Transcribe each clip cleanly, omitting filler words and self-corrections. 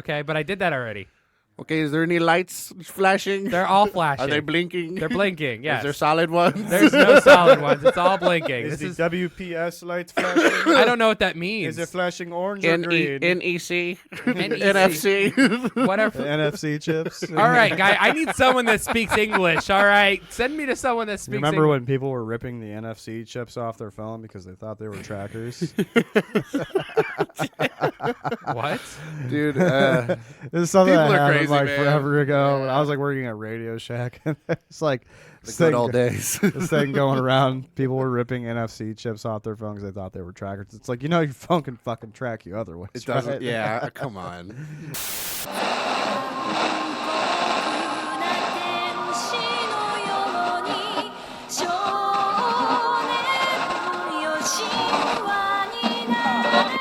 Okay, but I did that already. Okay, is there any lights flashing? They're all flashing. Are they blinking? They're blinking. Yes. Is there solid ones? There's no solid ones. It's all blinking. Is This the is. WPS lights flashing? I don't know what that means. Is it flashing orange or green? NEC, NEC. NFC. Whatever. NFC chips. All right, guy. I need someone that speaks English. All right, send me to someone that speaks. Remember when people were ripping the NFC chips off their phone because they thought they were trackers? What? Dude, This is something People that are happened crazy, like man. forever ago when Yeah. I was like working at Radio Shack. And it's like the this good thing, old days. this thing going around. People were ripping NFC chips off their phone because they thought they were trackers. It's like, your phone can fucking track you otherwise. It doesn't. right? Yeah, come on. 天使のように少年よ神話になる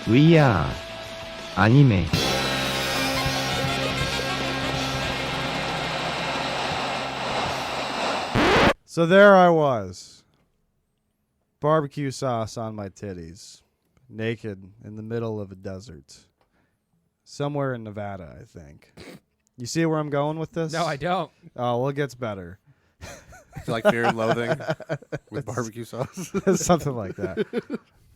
We are anime. So there I was, barbecue sauce on my titties, naked in the middle of a desert, somewhere in Nevada, I think. You see where I'm going with this? No, I don't. Oh, well, it gets better. It's like Fear and Loathing with barbecue sauce. Something like that.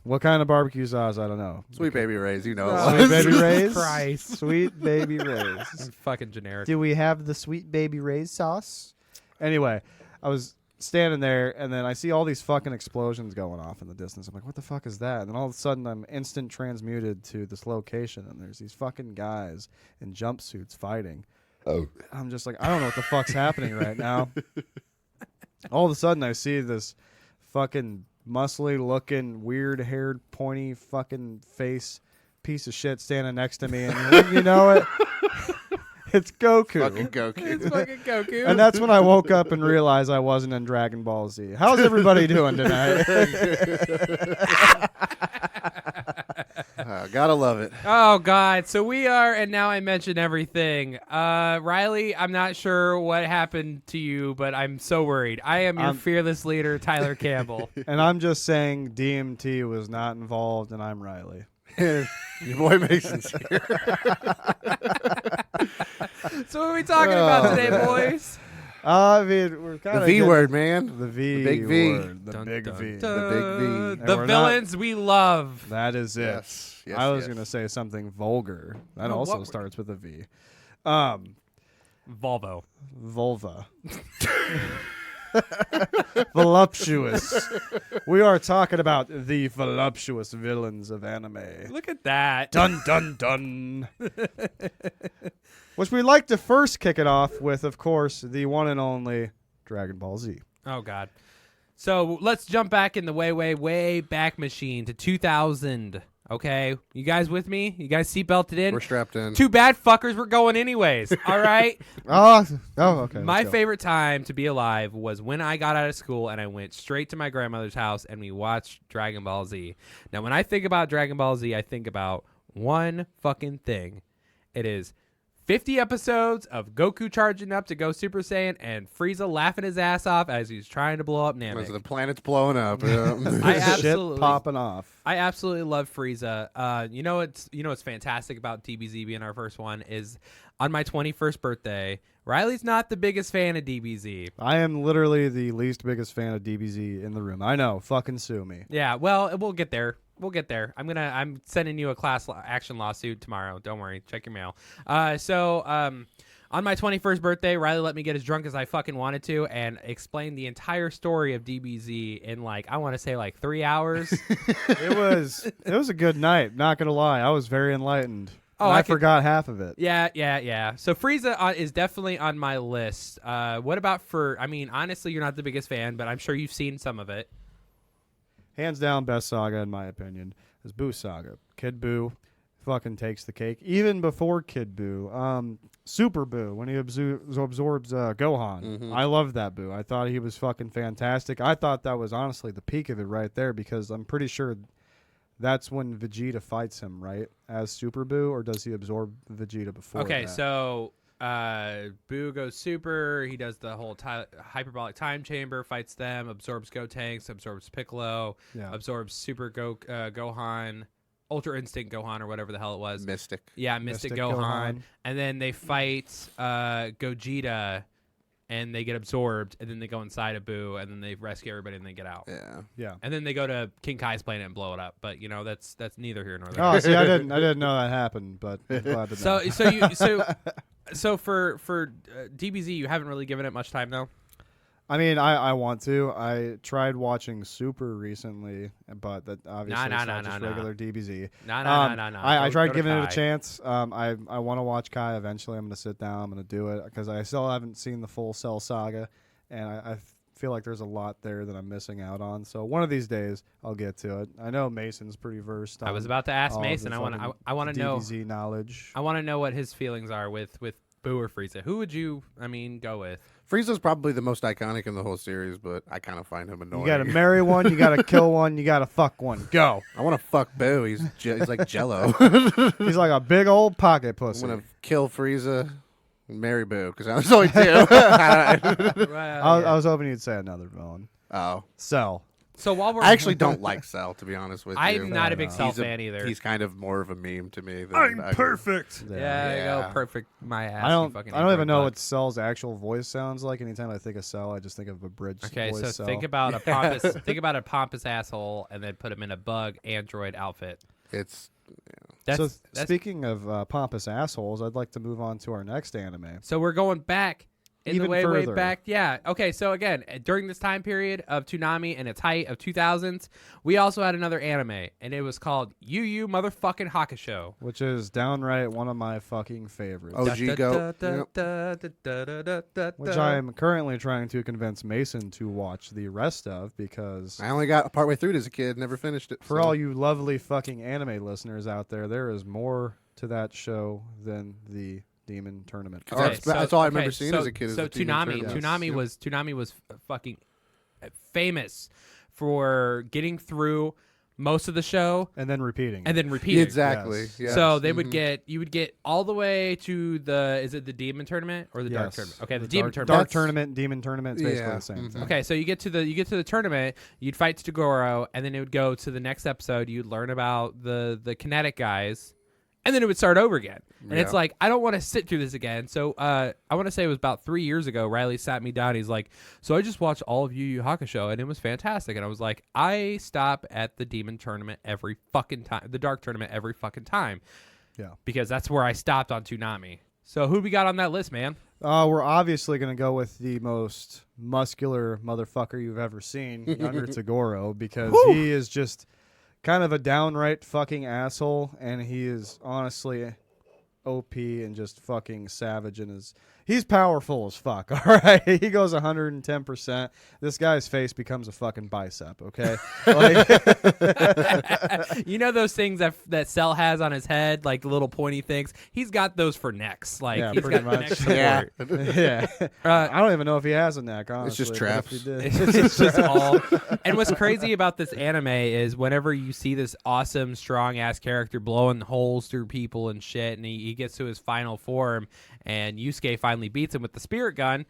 What kind of barbecue sauce? I don't know. Sweet Baby Ray's, you know. Oh, Sweet Baby Jesus Ray's? Christ. Sweet Baby Ray's. It's fucking generic. Do we have the Sweet Baby Ray's sauce? Anyway, I was standing there, and then I see all these fucking explosions going off in the distance. I'm like, what the fuck is that? And then all of a sudden, I'm instant transmuted to this location, and there's these fucking guys in jumpsuits fighting. Oh. I'm just like, I don't know what the fuck's happening right now. All of a sudden, I see this fucking muscly looking, weird haired, pointy fucking face piece of shit standing next to me, and you know it? It's Goku. Fucking Goku. It's fucking Goku. And that's when I woke up and realized I wasn't in Dragon Ball Z. How's everybody doing tonight? Gotta love it. Oh God! So we are, and now I mention everything. Riley, I'm not sure what happened to you, but I'm so worried. I am your fearless leader, Tyler Campbell. And I'm just saying DMT was not involved, and I'm Riley. Your boy Mason's here. So what are we talking about today, boys? I mean, we're kind The of V word, man. The V The big V. word. The Dun, big dun, V. dun. The big V. And The we're villains we love. That is it. Yes. Yes, I was yes. going to say something vulgar. That Oh, also what- starts with a V. Volvo. Vulva. Voluptuous. We are talking about the voluptuous villains of anime. Look at that. Dun dun dun. Which we like to first kick it off with, of course, the one and only Dragon Ball Z. Oh God. So let's jump back in the way back machine to 2000. Okay, you guys with me? You guys seatbelted in? We're strapped in. Too bad fuckers were going anyways. All right. Oh, okay. My let's go. favorite time to be alive was when I got out of school and I went straight to my grandmother's house and we watched Dragon Ball Z. Now, when I think about Dragon Ball Z, I think about one fucking thing. It is 50 episodes of Goku charging up to go Super Saiyan and Frieza laughing his ass off as he's trying to blow up As the Namek. planet's blowing up. I Shit absolutely popping off. I absolutely love Frieza. You know what's fantastic about DBZ being our first one is on my 21st birthday, Riley's not the biggest fan of DBZ. I am literally the least biggest fan of DBZ in the room. I know. Fucking sue me. Yeah, well, we'll get there. We'll get there. I'm sending you a class action lawsuit tomorrow. Don't worry. Check your mail. On my 21st birthday, Riley let me get as drunk as I fucking wanted to and explain the entire story of DBZ in I want to say 3 hours. It was a good night. Not gonna lie, I was very enlightened. Oh, And I I could- forgot half of it. Yeah. So Frieza is definitely on my list. What about honestly, you're not the biggest fan, but I'm sure you've seen some of it. Hands down, best saga in my opinion is Boo Saga. Kid Boo, fucking takes the cake. Even before Kid Buu, Super Buu, when he absorbs Gohan. Mhm. I loved that Buu. I thought he was fucking fantastic. I thought that was honestly the peak of it right there, because I'm pretty sure that's when Vegeta fights him, right? As Super Buu, or does he absorb Vegeta before Okay, that? so Boo goes super. He does the whole hyperbolic time chamber, fights them, absorbs Gotenks, absorbs Piccolo, Yeah. absorbs Super Gohan, Ultra Instinct Gohan, or whatever the hell it was. Mystic. Yeah, Mystic, Mystic Gohan. Gohan. And then they fight Gogeta, and they get absorbed, and then they go inside of Boo, and then they rescue everybody, and they get out. Yeah. Yeah. And then they go to King Kai's planet and blow it up. But that's neither here nor there. Oh, see, I didn't know that happened, but I'm glad to know. So for DBZ, you haven't really given it much time though. I mean, I want to. I tried watching Super recently, but that obviously Nah, it's nah, not nah, just nah. regular DBZ. No. I tried giving it a Kai. chance. I want to watch Kai eventually. I'm going to sit down. I'm going to do it because I still haven't seen the full Cell Saga, and I feel like there's a lot there that I'm missing out on. So one of these days I'll get to it. I know Mason's pretty versed. I was on about to ask all of Mason. the I want fucking to know. DBZ knowledge. I want to know what his feelings are with Boo or Frieza. Who would you, go with? Frieza's probably the most iconic in the whole series, but I kind of find him annoying. You got to marry one. You got to kill one. You got to fuck one. Go. I want to fuck Boo. He's like Jello. He's like a big old pocket I'm pussy. gonna kill Frieza and marry Boo because that's all he do. I was hoping you'd say another villain. Oh, Cell. So while we're I actually don't like Cell, to be honest with you. I'm not a big Fair Cell He's fan either. He's kind of more of a meme to me. Than I'm perfect. Yeah, Yeah. go perfect. My ass. I you don't. fucking I don't even Android know bug. what Cell's actual voice sounds like. Anytime I think of Cell, I just think of a bridge. Okay, voice so Cell. think about a pompous, asshole, and then put him in a bug android outfit. It's That's speaking of pompous assholes, I'd like to move on to our next anime. So we're going back in Even the way further. back. Yeah. Okay. So again, during this time period of Toonami and its height of 2000s, we also had another anime, and it was called Yu Yu Motherfucking Hakusho. Which is downright one of my fucking favorites. OG Goat. Which I am currently trying to convince Mason to watch the rest of, because I only got partway through it as a kid, never finished it. for so. all you lovely fucking anime listeners out there is more to that show than the Demon Tournament. That's all I remember seeing as a kid. So is the Demon Tournament. Toonami was fucking famous for getting through most of the show And then repeating. and then repeating. Exactly. Yes. Yes. So they would Mhm. you would get all the way to is it the Demon Tournament or the Dark Yes. Tournament? Okay, the Dark, Demon Tournament. Dark Tournament, Demon Tournament, it's basically Yeah. the same Mhm. thing. Okay, so you get to the tournament, you'd fight Toguro, and then it would go to the next episode. You'd learn about the kinetic guys, and then it would start over again. And it's Yeah. like, I don't want to sit through this again. So I want to say it was about 3 years ago. Riley sat me down. He's like, so I just watched all of Yu Yu Hakusho, and it was fantastic. And I was like, I stop at the Demon Tournament every fucking time, the Dark Tournament every fucking time, Yeah. because that's where I stopped on Toonami. So who we got on that list, man? We're obviously going to go with the most muscular motherfucker you've ever seen, Younger Toguro, because he is just kind of a downright fucking asshole, and he is honestly OP and just fucking savage in his... He's powerful as fuck, all right? He goes 110%. This guy's face becomes a fucking bicep, okay? Like, You know those things that Cell has on his head, like little pointy things? He's got those for necks. Like, Yeah, he's pretty got much. neck support. Yeah. yeah. Uh, I don't even know if he has a neck, honestly. just but if traps. he did- It's just all. And what's crazy about this anime is whenever you see this awesome, strong ass character blowing holes through people and shit, and he gets to his final form, and Yusuke finally beats him with the spirit gun,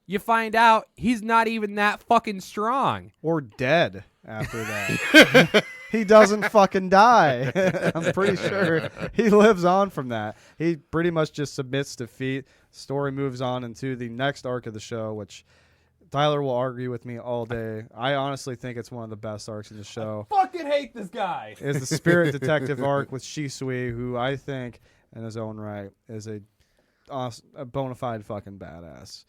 you find out he's not even that fucking strong. Or dead after that. He doesn't fucking die. I'm pretty sure he lives on from that. He pretty much just submits defeat. Story moves on into the next arc of the show, which Tyler will argue with me all day. I honestly think it's one of the best arcs in the show. Fucking hate this guy. Is the Spirit Detective arc with Shisui, who I think, in his own right, is a bona fide fucking badass.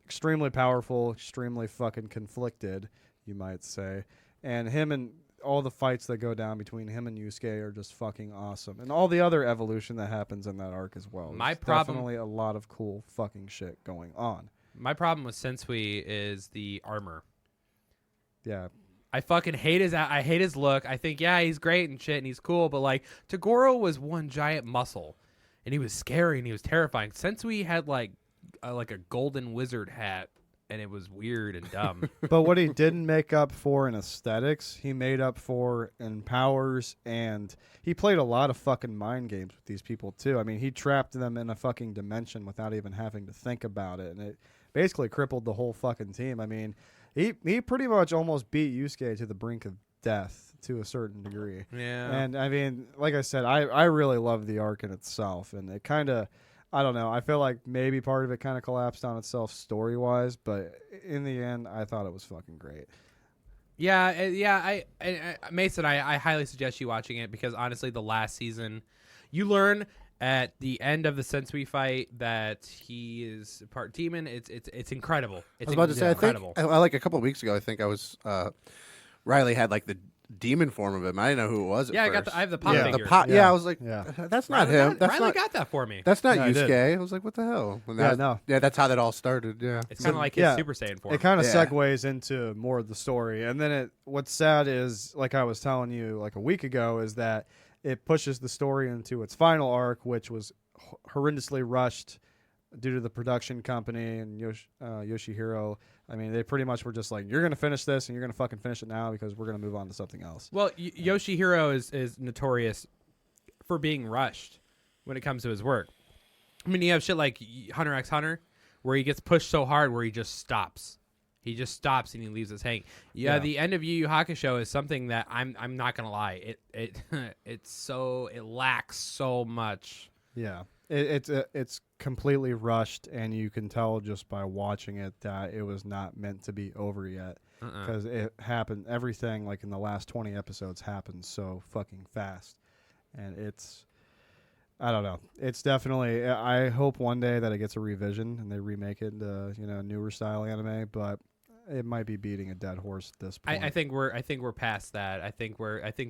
Extremely powerful, extremely fucking conflicted, you might say. And him and all the fights that go down between him and Yusuke are just fucking awesome. And all the other evolution that happens in that arc as well. My There's problem- definitely a lot of cool fucking shit going on. My problem with Sensui is the armor. Yeah. I fucking hate I hate his look. I think he's great and shit and he's cool, but like Toguro was one giant muscle, and he was scary and he was terrifying. Sensui had like a golden wizard hat, and it was weird and dumb. But what he didn't make up for in aesthetics, he made up for in powers, and he played a lot of fucking mind games with these people too. I mean, he trapped them in a fucking dimension without even having to think about it, and it basically crippled the whole fucking team. I mean, he pretty much almost beat Yusuke to the brink of death to a certain degree. Yeah. And I mean, like I said, I really love the arc in itself, and it kind of, I don't know, I feel like maybe part of it kind of collapsed on itself story wise, but in the end, I thought it was fucking great. Yeah. Mason, I highly suggest you watching it because honestly, the last season, you learn at the end of the Sensui fight that he is part demon. It's incredible. It's I was about to say, incredible. I think, like a couple of weeks ago, I think I was, Riley had like the demon form of him. I didn't know who it was. At first. I have the pop Yeah. figure. The pot. Yeah. Yeah, I was like, Yeah. that's not him. That's Riley not. got that for me. That's not Yeah, I did. Yusuke. I was like, what the hell? When Yeah, that- no. Yeah, that's how that all started. Yeah. It's kind of like his Yeah. Super Saiyan form. It kind of Yeah. segues into more of the story. And then what's sad is, like I was telling you like a week ago, is that it pushes the story into its final arc, which was horrendously rushed due to the production company and Yoshihiro. I mean, they pretty much were just like, you're going to finish this and you're going to fucking finish it now because we're going to move on to something else. Well, Yoshihiro is notorious for being rushed when it comes to his work. I mean, you have shit like Hunter x Hunter, where he gets pushed so hard where he just stops. He just stops and he leaves us hanging. Yeah, the end of Yu Yu Hakusho is something that I'm not gonna lie. It it lacks so much. Yeah, it's completely rushed, and you can tell just by watching it that it was not meant to be over yet because it happened. Everything like in the last 20 episodes happened so fucking fast, and I don't know. It's definitely. I hope one day that it gets a revision and they remake it into newer style anime, but it might be beating a dead horse at this point. I think we're past that. I think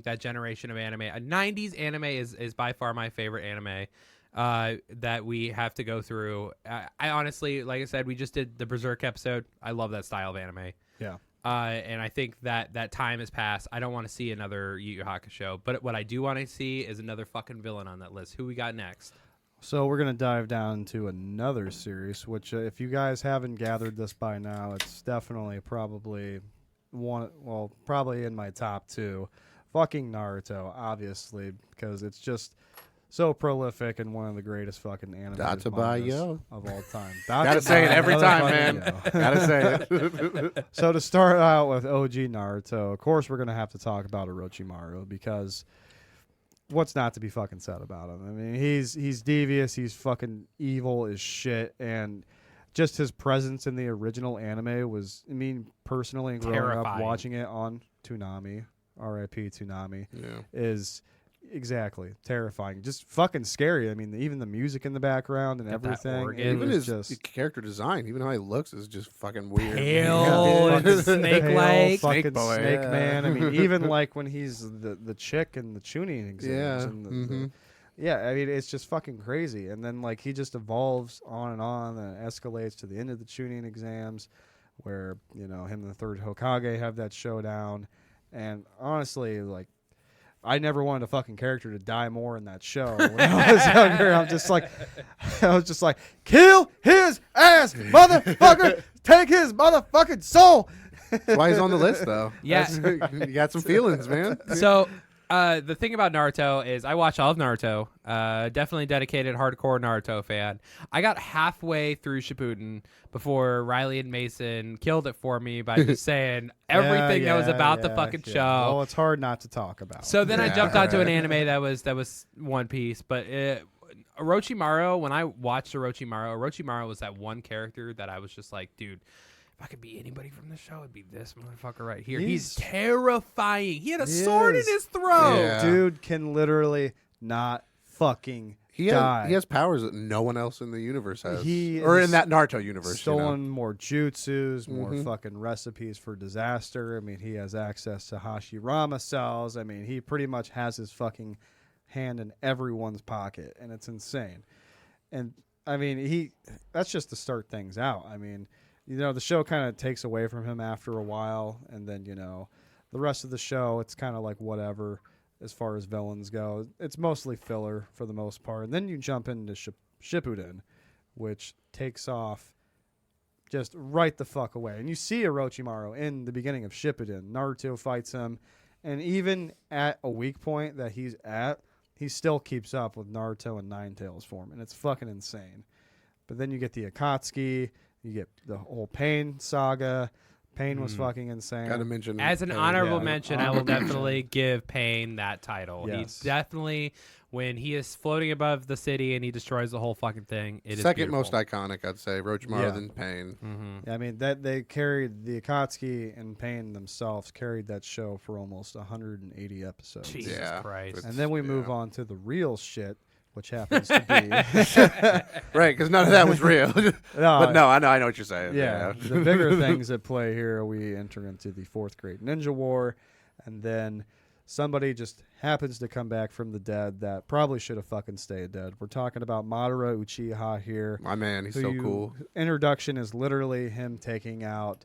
that generation of anime, 90s anime is by far my favorite anime that we have to go through. I honestly, like I said, we just did the Berserk episode. I love that style of anime. Yeah. And I think that time has passed. I don't want to see another Yu Yu Hakusho, but what I do want to see is another fucking villain on that list. Who we got next? So we're going to dive down to another series, which if you guys haven't gathered this by now, it's definitely probably probably in my top 2. Fucking Naruto, obviously, because it's just so prolific and one of the greatest fucking animated Datsubayo. of all time. Gotta say it every time, man. Datsubayo. Gotta say it. So to start out with OG Naruto, of course we're going to have to talk about Orochimaru because what's not to be fucking said about him? I mean, he's devious, he's fucking evil as shit, and just his presence in the original anime was, I mean, personally growing up Terrifying. watching it on Toonami, R.I.P. Toonami, Yeah. is exactly terrifying, just fucking scary. I mean, even the music in the background and Got that everything, organ. it Even was his just character design, even how he looks, is just fucking weird. Pale Yeah. and snake Pale like. fucking Snake boy, Snake yeah. Man. I mean, even like when he's the chick in the tuning exams. Yeah. And Mhm. yeah, I mean, it's just fucking crazy. And then like he just evolves on and it escalates to the end of the tuning exams, where him and the third Hokage have that showdown. And honestly, like, I never wanted a fucking character to die more in that show. When I was younger, I was just like, kill his ass, motherfucker, take his motherfucking soul. That's why he's on the list, though. Yeah. You got some feelings, man. So the thing about Naruto is I watch all of Naruto. Definitely dedicated hardcore Naruto fan. I got halfway through Shippuden before Riley and Mason killed it for me by just saying everything that was about the fucking show. Well, it's hard not to talk about. So then I Yeah. jumped onto an anime that was One Piece, but Orochimaru. When I watched Orochimaru was that one character that I was just like, dude, if I could be anybody from the show, it'd be this motherfucker right here. He's terrifying. He had a He sword in is. his throat. Yeah. dude can literally not fucking He die. has powers that no one else in the universe has. He or is in that Naruto universe. stolen more jutsus, more Mhm. fucking recipes for disaster. I mean, he has access to Hashirama cells. I mean, he pretty much has his fucking hand in everyone's pocket, and it's insane. And I mean, that's just to start things out. I mean, the show kind of takes away from him after a while, and then the The rest of the show, it's kind of like whatever as far as villains go. It's mostly filler for the most part. And then you jump into Shippuden, which takes off just right the fuck away. And you see Orochimaru in the beginning of Shippuden. Naruto fights him. And even at a weak point that he's at, he still keeps up with Naruto and Nine Tails form. And it's fucking insane. But then you get the Akatsuki. You get the whole Pain saga. Pain was fucking insane. Gotta mention As an Pain. honorable Yeah. mention, I will definitely give Pain that title. Yes. He definitely, when he is floating above the city and he destroys the whole fucking thing, it is Second most beautiful. iconic, I'd say. Orochimaru Yeah. than Pain. Yeah, I mean that they carried the Akatsuki and Pain themselves carried that show for almost 180 episodes. Jesus Yeah. Christ. And then we move Yeah. on to the real shit, which happens to be Right, because none of that was real. But no, I know what you're saying. Yeah, the bigger things at play here, we enter into the fourth Great Ninja War, and then somebody just happens to come back from the dead that probably should have fucking stayed dead. We're talking about Madara Uchiha here. My man, he's who so you- cool. Introduction is literally him taking out,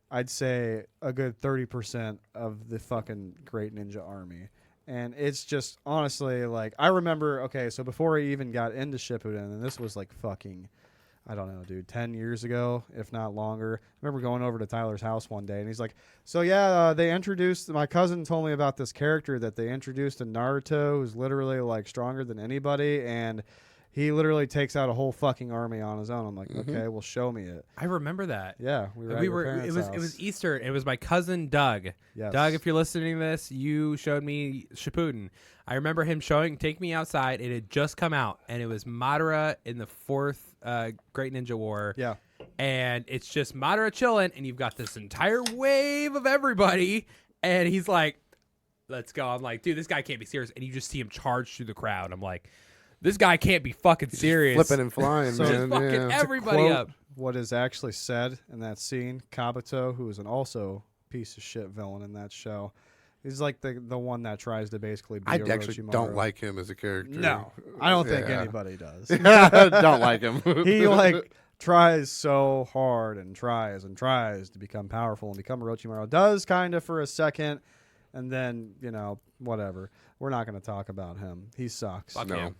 I'd say, a good 30% of the fucking Great Ninja Army. And it's just, honestly, like, I remember, okay, so before I even got into Shippuden, and this was like fucking, I don't know, dude, 10 years ago, if not longer. I remember going over to Tyler's house one day, and he's like, so yeah, they introduced, my cousin told me about this character that they introduced in Naruto who's literally, like, stronger than anybody, and he literally takes out a whole fucking army on his own. I'm like, okay, well, show me it. I remember that. Yeah, we were at We your were. parents' It house. was Easter. It was my cousin Doug. Yes. Doug, if you're listening to this, you showed me Shippuden. I remember him take me outside. It had just come out, and it was Madara in the fourth Great Ninja War. Yeah. And it's just Madara chilling, and you've got this entire wave of everybody, and he's like, "Let's go." I'm like, "Dude, this guy can't be serious." And you just see him charge through the crowd. I'm like, "This guy can't be fucking serious." Flipping and flying, So- man. Just fucking Yeah. everybody Quote up. what is actually said in that scene. Kabuto, who is an also piece of shit villain in that show, he's like the one that tries to basically be I actually Orochimaru. don't like him as a character. No, I don't think Yeah. anybody does. Don't like him. He like tries so hard and tries to become powerful and become Orochimaru. Does kind of for a second, and then whatever. We're not going to talk about him. He sucks. Fuck No. him.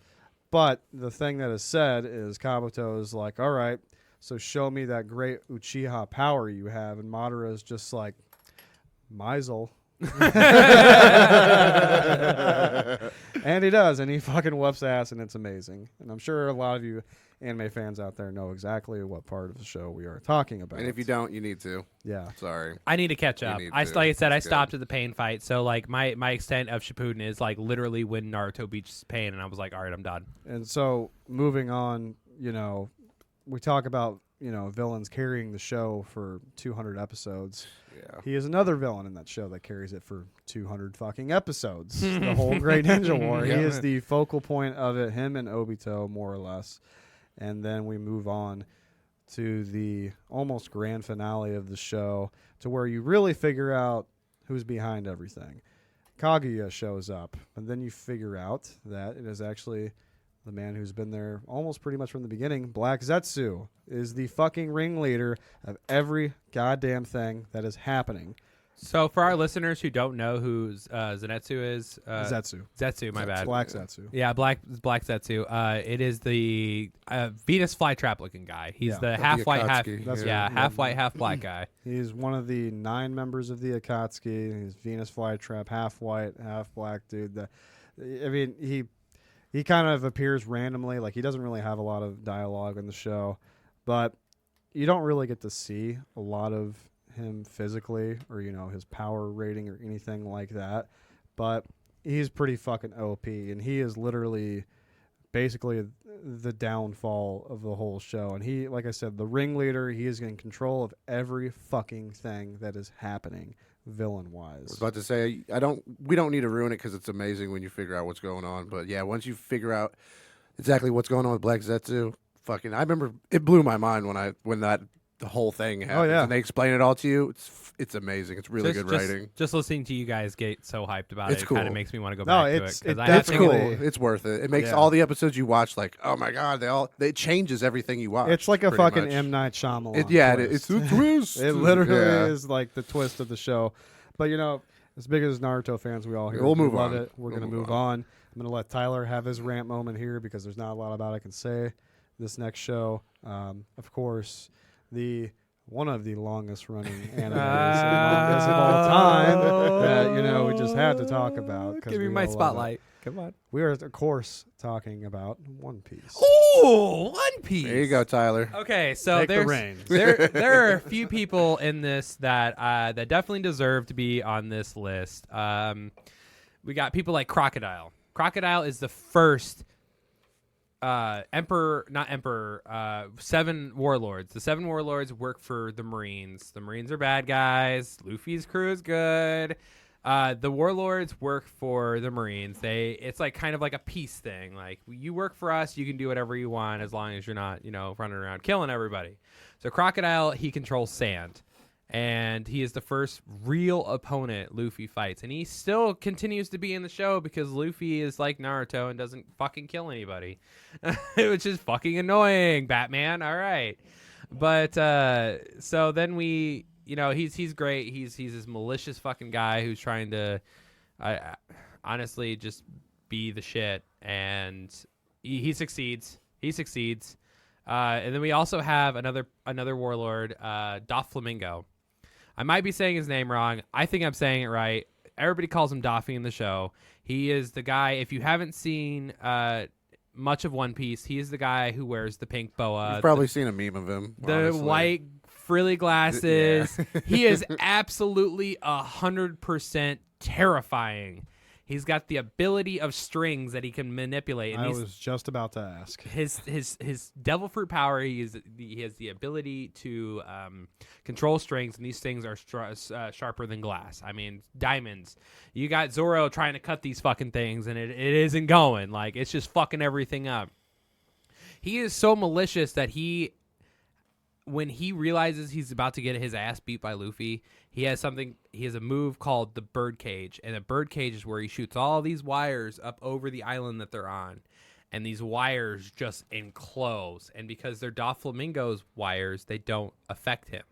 But the thing that is said is Kabuto is like, all right, so show me that great Uchiha power you have. And Madara is just like, Maisel. And he does. And he fucking whoops ass, and it's amazing. And I'm sure a lot of you anime fans out there know exactly what part of the show we are talking about. And if you don't, you need to. Yeah. Sorry. I need to catch up. need Like to. I said, I It's good. stopped at the Pain fight. So like my extent of Shippuden is like literally when Naruto beats Pain, and I was like, all right, I'm done. And so moving on, we talk about, villains carrying the show for 200 episodes. Yeah. He is another villain in that show that carries it for 200 fucking episodes. The whole Great Ninja War. Yeah. He is the focal point of it, him and Obito, more or less. And then we move on to the almost grand finale of the show, to where you really figure out who's behind everything. Kaguya shows up, and then you figure out that it is actually the man who's been there almost pretty much from the beginning. Black Zetsu is the fucking ringleader of every goddamn thing that is happening. So for our listeners who don't know who Zenitsu is, Zetsu. my bad. Black Zetsu. Yeah, Black Zetsu. It is the Venus flytrap looking guy. He's Yeah. the The half white, half Akatsuki, That's yeah, right. half white, half black guy. He's one of the 9 members of the Akatsuki. He's Venus Flytrap, half white, half black dude. He kind of appears randomly. Like, he doesn't really have a lot of dialogue in the show, but you don't really get to see a lot of him physically or, his power rating or anything like that. But he's pretty fucking OP, and he is literally basically the downfall of the whole show. And he, like I said, the ringleader, he is in control of every fucking thing that is happening villain I was wise. about to say we don't need to ruin it because it's amazing when you figure out what's going on. But yeah, once you figure out exactly what's going on with Black Zetsu, I remember it blew my mind when the whole thing happened. yeah. And they explain it all to you. It's amazing. It's really good writing. Just listening to you guys get so hyped about It's it, kind cool. of makes me want to go No, back to it. it's- 'Cause it I have It's to cool. definitely- It's worth it. It makes Yeah. all the episodes you watch like, oh my god, it changes everything you watch. It's like a pretty fucking much. M. Night Shyamalan. It's twist. the twist. It literally Yeah. is like the twist of the show. But as big as Naruto fans we all here, We'll we move love on. it. We're We'll going to move move on. on. I'm going to let Tyler have his rant moment here because there's not a lot about I can say this next show. Of course, one of the longest running animes and mangas of all time that we just had to talk about. 'cause Give me we my all love it. spotlight. Come on. We are of course talking about One Piece. Ooh, One Piece. There you go, Tyler. Okay, so Take the there's reins. there are a few people in this that definitely deserve to be on this list. We got people like Crocodile. Crocodile is the first seven warlords. The seven warlords work for the Marines. The Marines are bad guys. Luffy's crew is good. The warlords work for the Marines. It's like kind of like a peace thing. Like, you work for us, you can do whatever you want as long as you're not, running around killing everybody. So Crocodile, he controls sand, and he is the first real opponent Luffy fights, and he still continues to be in the show because Luffy is like Naruto and doesn't fucking kill anybody, which is fucking annoying. Batman, all right, but so then we. He's great. He's this malicious fucking guy who's trying to, honestly, just be the shit, and he succeeds. He succeeds. And then we also have another warlord, Doflamingo. I might be saying his name wrong. I think I'm saying it right. Everybody calls him Doffy in the show. He is the guy. If you haven't seen much of One Piece, he is the guy who wears the pink boa. You've probably seen a meme of him. The honestly. white frilly glasses. Yeah. He is absolutely 100% terrifying. He's got the ability of strings that he can manipulate. And I was just about to ask. his devil fruit power. He has the ability to control strings, and these things are sharper than glass. I mean, diamonds. You got Zoro trying to cut these fucking things, and it isn't going. Like, it's just fucking everything up. He is so malicious that when he realizes he's about to get his ass beat by Luffy, he has a move called the bird cage, and the bird cage is where he shoots all these wires up over the island that they're on, and these wires just enclose, and because they're Doflamingo's wires, they don't affect him.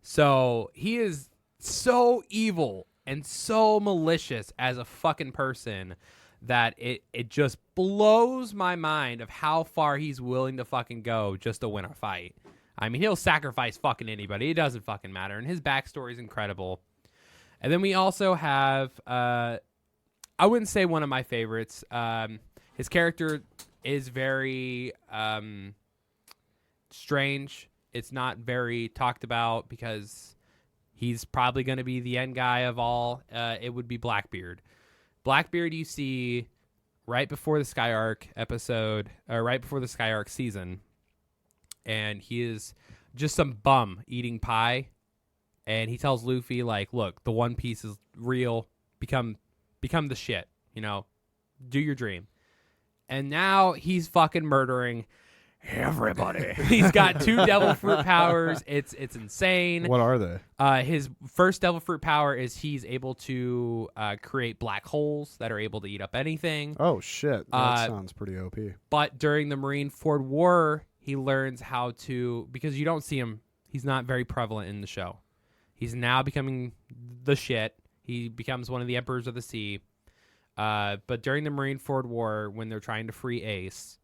So he is so evil and so malicious as a fucking person that it just blows my mind of how far he's willing to fucking go just to win a fight. I mean, he'll sacrifice fucking anybody. It doesn't fucking matter. And his backstory is incredible. And then we also have, I wouldn't say one of my favorites. His character is very strange. It's not very talked about because he's probably going to be the end guy of all. It would be Blackbeard. Blackbeard you see right before the Skyark episode, or right before the Skyark season. And he is just some bum eating pie. And he tells Luffy, like, look, the One Piece is real. Become the shit, do your dream. And now he's fucking murdering everybody. He's got 2 devil fruit powers. It's insane. What are they? His first devil fruit power is he's able to create black holes that are able to eat up anything. Oh, shit. That sounds pretty OP. But during the Marineford War, he learns how to, because you don't see him, he's not very prevalent in the show. He's now becoming the shit. He becomes one of the Emperors of the Sea. But during the Marineford War, when they're trying to free Ace,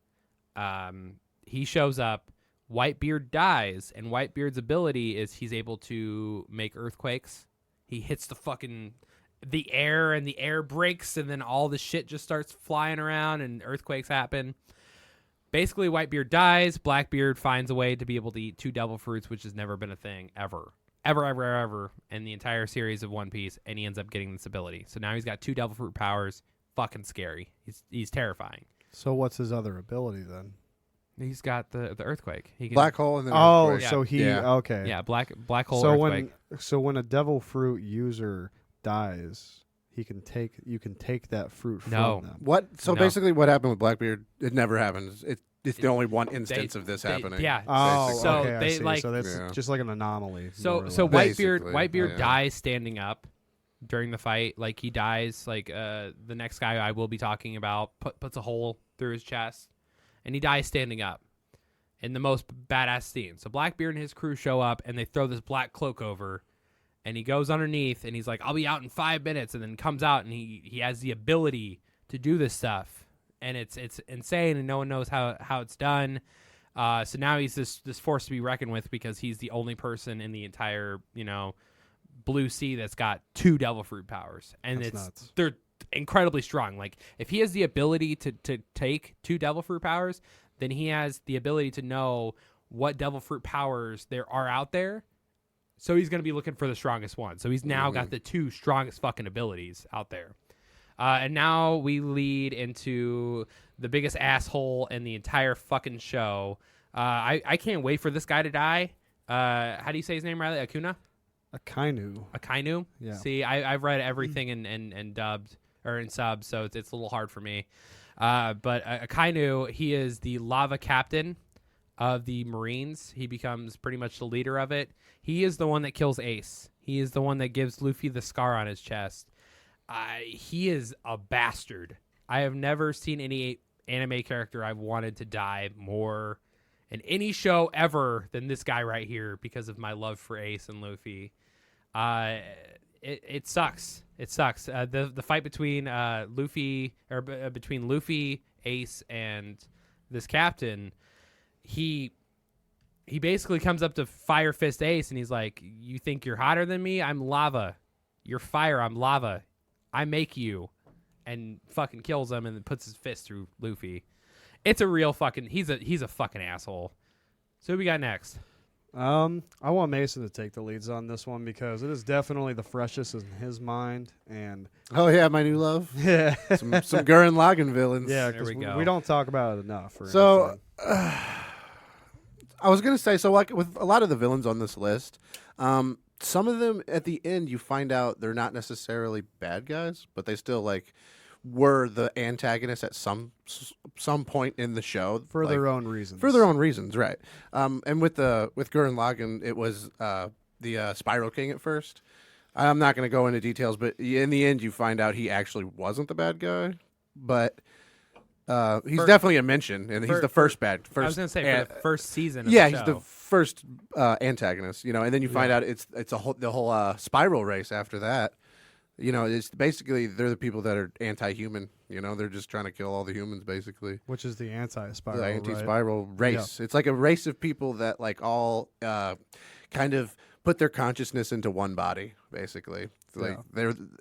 he shows up. Whitebeard dies, and Whitebeard's ability is he's able to make earthquakes. He hits the air, and the air breaks, and then all the shit just starts flying around, and earthquakes happen. Basically, Whitebeard dies. Blackbeard finds a way to be able to eat 2 devil fruits, which has never been a thing ever in the entire series of One Piece, and he ends up getting this ability. So now he's got 2 devil fruit powers. Fucking scary. He's terrifying. So what's his other ability then? He's got the earthquake. He can, Black hole and then Oh, earthquake. so he Yeah. okay. yeah, black hole So earthquake. when a devil fruit user dies, you can take that fruit from No. them. What? So No. basically, what happened with Blackbeard? It never happens. It's the only one instance of this happening. Yeah. Oh, basically. So okay, I they, see. like- so that's Yeah. just like an anomaly. more So or so less. Basically, Whitebeard yeah. dies standing up during the fight. Like, he dies. Like, the next guy I will be talking about puts a hole through his chest, and he dies standing up in the most badass scene. So Blackbeard and his crew show up, and they throw this black cloak over, and he goes underneath, and he's like, "I'll be out in 5 minutes," and then comes out, and he has the ability to do this stuff, and it's insane, and no one knows how it's done. So now he's this force to be reckoned with because he's the only person in the entire Blue Sea that's got 2 devil fruit powers, and That's nuts. they're incredibly strong. Like if he has the ability to take 2 devil fruit powers, then he has the ability to know what devil fruit powers there are out there. So he's going to be looking for the strongest one. So he's now got the 2 strongest fucking abilities out there. And now we lead into the biggest asshole in the entire fucking show. I can't wait for this guy to die. How do you say his name, Riley? Akainu. Akainu? Yeah. See, I've read everything in dubbed or in subs, so it's a little hard for me. But Akainu, he is the lava captain of the Marines. He becomes pretty much the leader of it. He is the one that kills Ace. He is the one that gives Luffy the scar on his chest. He is a bastard. I have never seen any anime character I've wanted to die more in any show ever than this guy right here because of my love for Ace and Luffy. It sucks. It sucks. The fight between between Luffy, Ace, and this captain, he basically comes up to Fire Fist Ace and he's like, "You think you're hotter than me? I'm lava. You're fire. I'm lava. I make you," and fucking kills him and then puts his fist through Luffy. It's a real fucking. He's a fucking asshole. So who we got next? I want Mason to take the leads on this one because it is definitely the freshest in his mind, and Oh yeah, my new love. yeah, Some Gurren Lagann villains. yeah, There because we go. we don't talk about it enough. Or So anything. I was gonna say, so like with a lot of the villains on this list, some of them at the end you find out they're not necessarily bad guys, but they still like were the antagonists at some point in the show for like, their own reasons. for their own reasons, right? And with Gurren Lagann, it was the Spiral King at first. I'm not going to go into details, but in the end, you find out he actually wasn't the bad guy, but he's definitely a mention, and he's the first bad. I was gonna say for the first season. Of yeah, the he's show. the first antagonist, and then you find out it's the whole spiral race after that. It's basically they're the people that are anti-human. They're just trying to kill all the humans, basically. which is the anti-spiral. The right? anti-spiral race. It's like a race of people that like all kind of put their consciousness into one body, basically.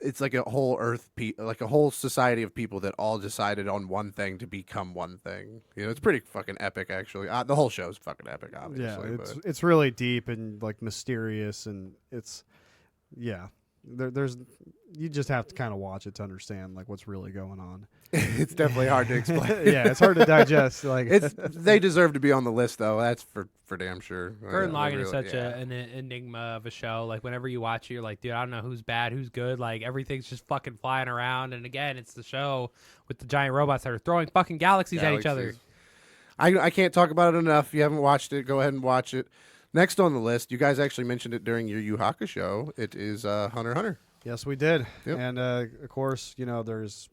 It's like a whole like a whole society of people that all decided on one thing to become one thing. It's pretty fucking epic, actually. The whole show's fucking epic, Yeah, obviously. it's really deep and like mysterious, and it's there's you just have to kind of watch it to understand like what's really going on. it's definitely hard to explain. Yeah, it's hard to digest. Like They deserve to be on the list, though. That's for damn sure. Gurren Lagann is Really, such an enigma of a show. Like whenever you watch it, you're like, dude, I don't know who's bad, who's good. Like everything's just fucking flying around. And again, it's the show with the giant robots that are throwing fucking galaxies at each other. I can't talk about it enough. If you haven't watched it, go ahead and watch it. Next on the list, you guys actually mentioned it during your Yu Haka show. It is Hunter x Hunter. yes, we did. Yep. And of course, there's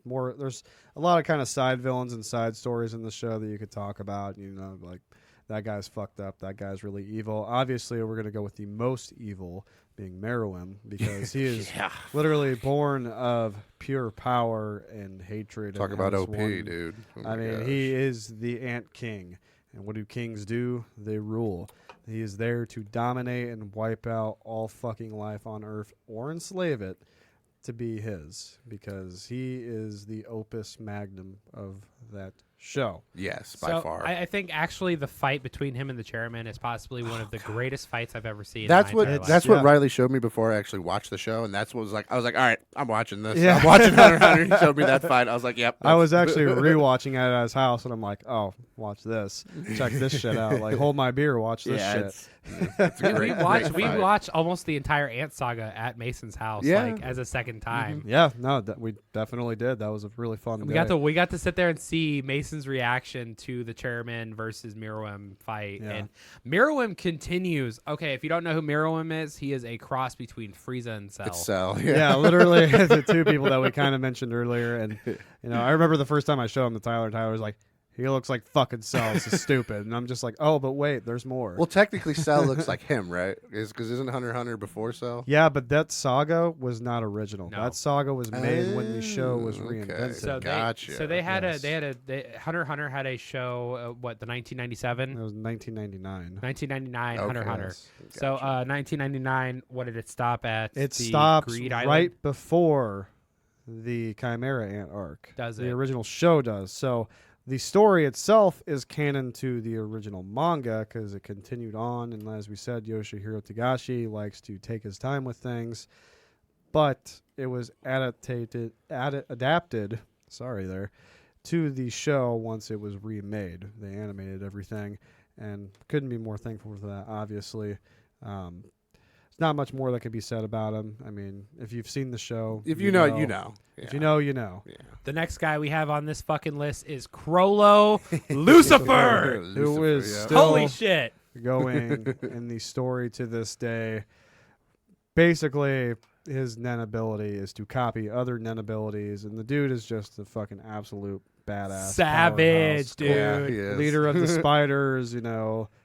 a lot of kind of side villains and side stories in the show that you could talk about. Like that guy's fucked up, that guy's really evil. Obviously, we're gonna go with the most evil, being Meruem, because he is literally born of pure power and hatred. Talk and about has OP, one- dude. Oh I my mean, gosh. he is the Ant King. And what do kings do? They rule. He is there to dominate and wipe out all fucking life on Earth or enslave it to be his, because he is the opus magnum of that show. Yes, by So far. I think actually the fight between him and the chairman is possibly one of the greatest fights I've ever seen. That's in what my entire life. that's Yeah. what Riley showed me before I actually watched the show, and that's what was like. I was like, all right, I'm watching this. Yeah. I'm watching Hunter x Hunter. He showed me that fight. I was like, yep. I was actually rewatching it at his house, and I'm like, oh, watch this. Check this shit out. Like, hold my beer, watch this yeah, shit. it's a We great, watched great fight. watched almost the entire Ant Saga at Mason's house, Yeah. like as a second time. Yeah, no, we definitely did. That was a really fun We day. got to sit there and see Mason's reaction to the chairman versus Meruem fight, Yeah. and Meruem continues. Okay, if you don't know who Meruem is, he is a cross between Frieza and Cell. It's Cell. Yeah, literally the two people that we kind of mentioned earlier. And, I remember the first time I showed him to Tyler, and Tyler was like, He looks like fucking Cell. This is stupid. And I'm just like, oh, but wait, there's more. Well, technically, Cell looks like him, right? Because isn't Hunter x Hunter before Cell? yeah, but that saga was not original. No. That saga was made when the show was Okay. reinvented. So Gotcha. they had Yes. Hunter x Hunter had a show. What, the 1997, It was 1999. 1999 Hunter x Hunter. Yes. So 1999. What did it stop at? It The stops Greed right Island? before the Chimera Ant arc. Does The it? original show does. So the story itself is canon to the original manga because it continued on. And as we said, Yoshihiro Togashi likes to take his time with things. But it was adapted to the show once it was remade. They animated everything and couldn't be more thankful for that, obviously. There's not much more that could be said about him. I mean, if you've seen the show, If you know, you know. If you know, you know. Yeah. The next guy we have on this fucking list is Crollo Lucifer. Who is yeah. still Holy shit! going in the story to this day. Basically, his Nen ability is to copy other Nen abilities, and the dude is just a fucking absolute badass. Savage, powerhouse. dude. Yeah, he is. Leader of the spiders,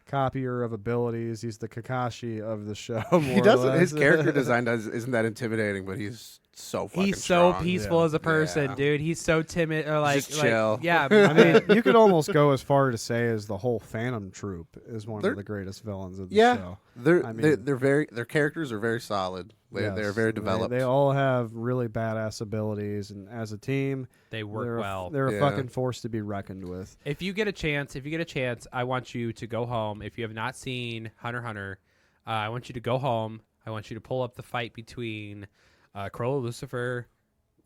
copier of abilities. He's the Kakashi of the show. He doesn't. His character design isn't that intimidating, but he's so fucking He's so strong. peaceful Yeah. as a person, Yeah. dude. He's so timid, or like, Just chill. yeah. I mean, you could almost go as far to say as the whole Phantom Troop is one They're- of the greatest villains of the Yeah. show. They're mean- their characters are very solid. They're Yes. very developed. They all have really badass abilities, and as a team, They work they're well. They're a Yeah. fucking force to be reckoned with. If you get a chance, I want you to go home. If you have not seen Hunter x Hunter, I want you to go home. I want you to pull up the fight between Crollo Lucifer,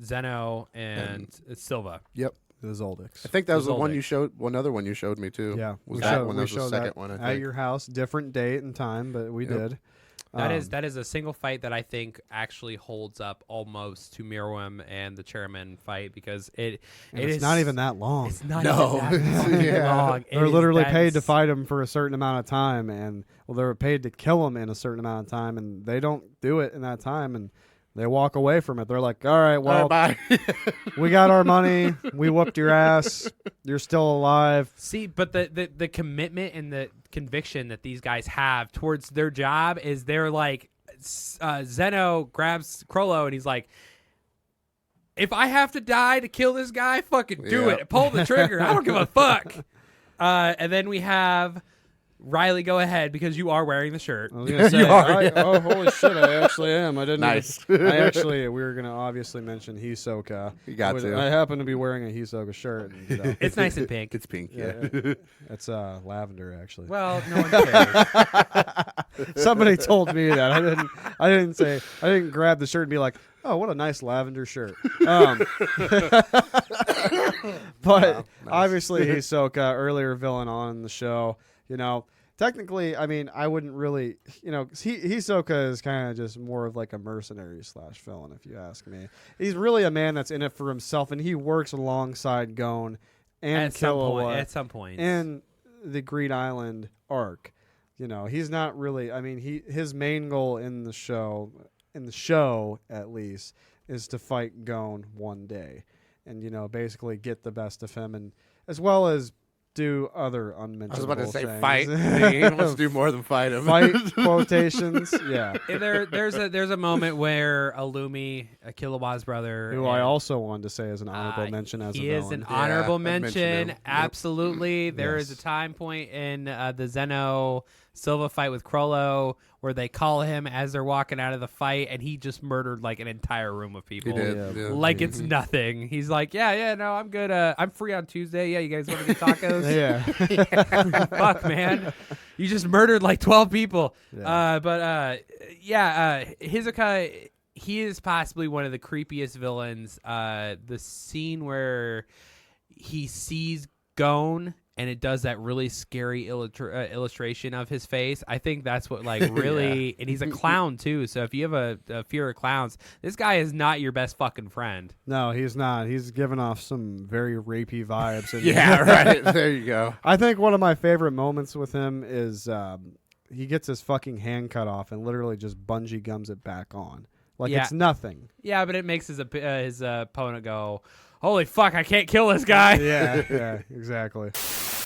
Zeno, and Silva. Yep, the Zoldix. I think that was the one Zoldyck. you showed. One other one you showed me too. Yeah, was we that showed, one? we That was the showed second that one. I at think. your house, different date and time, but we Yep. did. That is a single fight that I think actually holds up almost to Miriam and the chairman fight because and it's it's not even that long. It's not No. even that fucking Yeah. long. It They're is literally that paid to ins- fight him for a certain amount of time, and they were paid to kill him in a certain amount of time, and they don't do it in that time, and they walk away from it. They're like, "All right, well, All right, bye. we got our money. We whooped your ass. You're still alive." See, but the commitment and the conviction that these guys have towards their job is they're like, Zeno grabs Crollo and he's like, if I have to die to kill this guy, fucking do Yep. it. Pull the trigger. I don't give a fuck. And then we have Riley, go ahead because you are wearing the shirt. I was gonna say, You are, yeah. oh, holy shit! I actually am. I didn't. Nice. We were gonna obviously mention Hisoka. You got to. I happen to be wearing a Hisoka shirt. And, It's nice and pink. It's pink. Yeah, Yeah. it's lavender actually. Well, no one cares. Somebody told me that. I didn't grab the shirt and be like, oh, what a nice lavender shirt. But obviously Hisoka, earlier villain on the show, technically, I mean, I wouldn't really, 'cause Hisoka is kind of just more of like a mercenary / villain, if you ask me. He's really a man that's in it for himself, and he works alongside Gon and At some point. in the Greed Island arc. He's not really. I mean, his main goal in the show at least, is to fight Gon one day, and basically get the best of him, and as well as do other I was unmentionable about to say things. fight. He wants to do more than fight him. Fight quotations, yeah. There's a moment where Illumi, Kilowah's brother, Who I also wanted to say as an honorable mention as a he villain. is an Yeah, honorable I'd mention mention. him. Yep. Absolutely. There is Yes. a time point in the Zeno Silva fight with Crollo where they call him as they're walking out of the fight, and he just murdered like an entire room of He people. did. Yeah. Yeah. Like it's nothing. He's like, yeah, no, I'm good. I'm free on Tuesday. Yeah, you guys want to get tacos? yeah. Fuck, man. You just murdered like 12 people. Yeah. Hisoka, he is possibly one of the creepiest villains. The scene where he sees Gon and it does that really scary illustration of his face. I think that's what like really, and he's a clown too. So if you have a fear of clowns, this guy is not your best fucking friend. No, he's not. He's giving off some very rapey vibes. And Yeah, right. There you go. I think one of my favorite moments with him is he gets his fucking hand cut off and literally just bungee gums it back on. Like Yeah. it's nothing. Yeah, but it makes his opponent go, holy fuck, I can't kill this guy. yeah, exactly.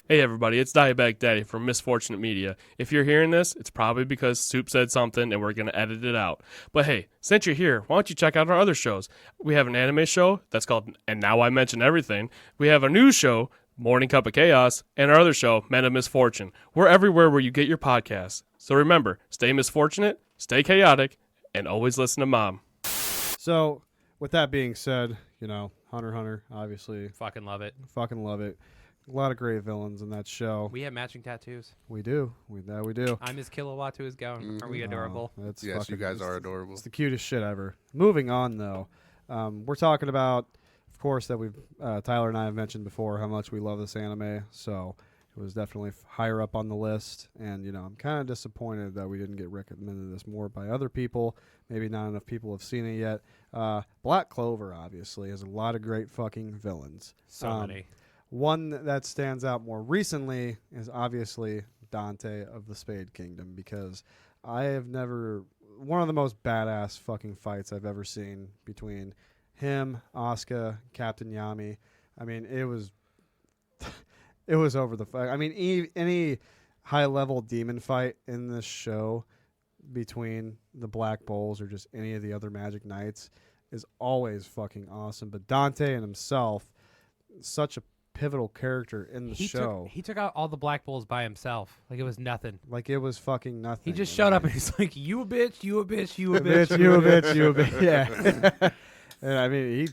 Hey everybody, it's Diabetic Daddy from Misfortunate Media. If you're hearing this, it's probably because Soup said something and we're going to edit it out. But hey, since you're here, why don't you check out our other shows? We have an anime show that's called And Now I Mention Everything. We have a news show, Morning Cup of Chaos, and our other show, Men of Misfortune. We're everywhere where you get your podcasts. So remember, stay misfortunate, stay chaotic, and always listen to Mom. So, with that being said, Hunter x Hunter, obviously, Fucking love it. fucking love it. A lot of great villains in that show. We have matching tattoos. We do. We do. I'm as Kilowatt to his gown. Are we adorable? Oh, that's Yes, you guys it's- are adorable. It's the cutest shit ever. Moving on, though, we're talking about, of course, that we've Tyler and I have mentioned before how much we love this anime. So it was definitely higher up on the list, and I'm kind of disappointed that we didn't get recommended this more by other people. Maybe not enough people have seen it yet. Black Clover obviously has a lot of great fucking villains. So many. One that stands out more recently is obviously Dante of the Spade Kingdom, because I have never one of the most badass fucking fights I've ever seen between him, Asuka, Captain Yami. I mean, it was it was over the fuck. I mean, any high level demon fight in this show between the Black Bulls or just any of the other Magic Knights is always fucking awesome. But Dante and himself, such a pivotal character in the show. He took out all the Black Bulls by himself. Like it was nothing. Like it was fucking nothing. He just showed up and he's like, "You a bitch, you a bitch, you a a bitch, bitch, you a bitch, you a bitch. Yeah. And I mean,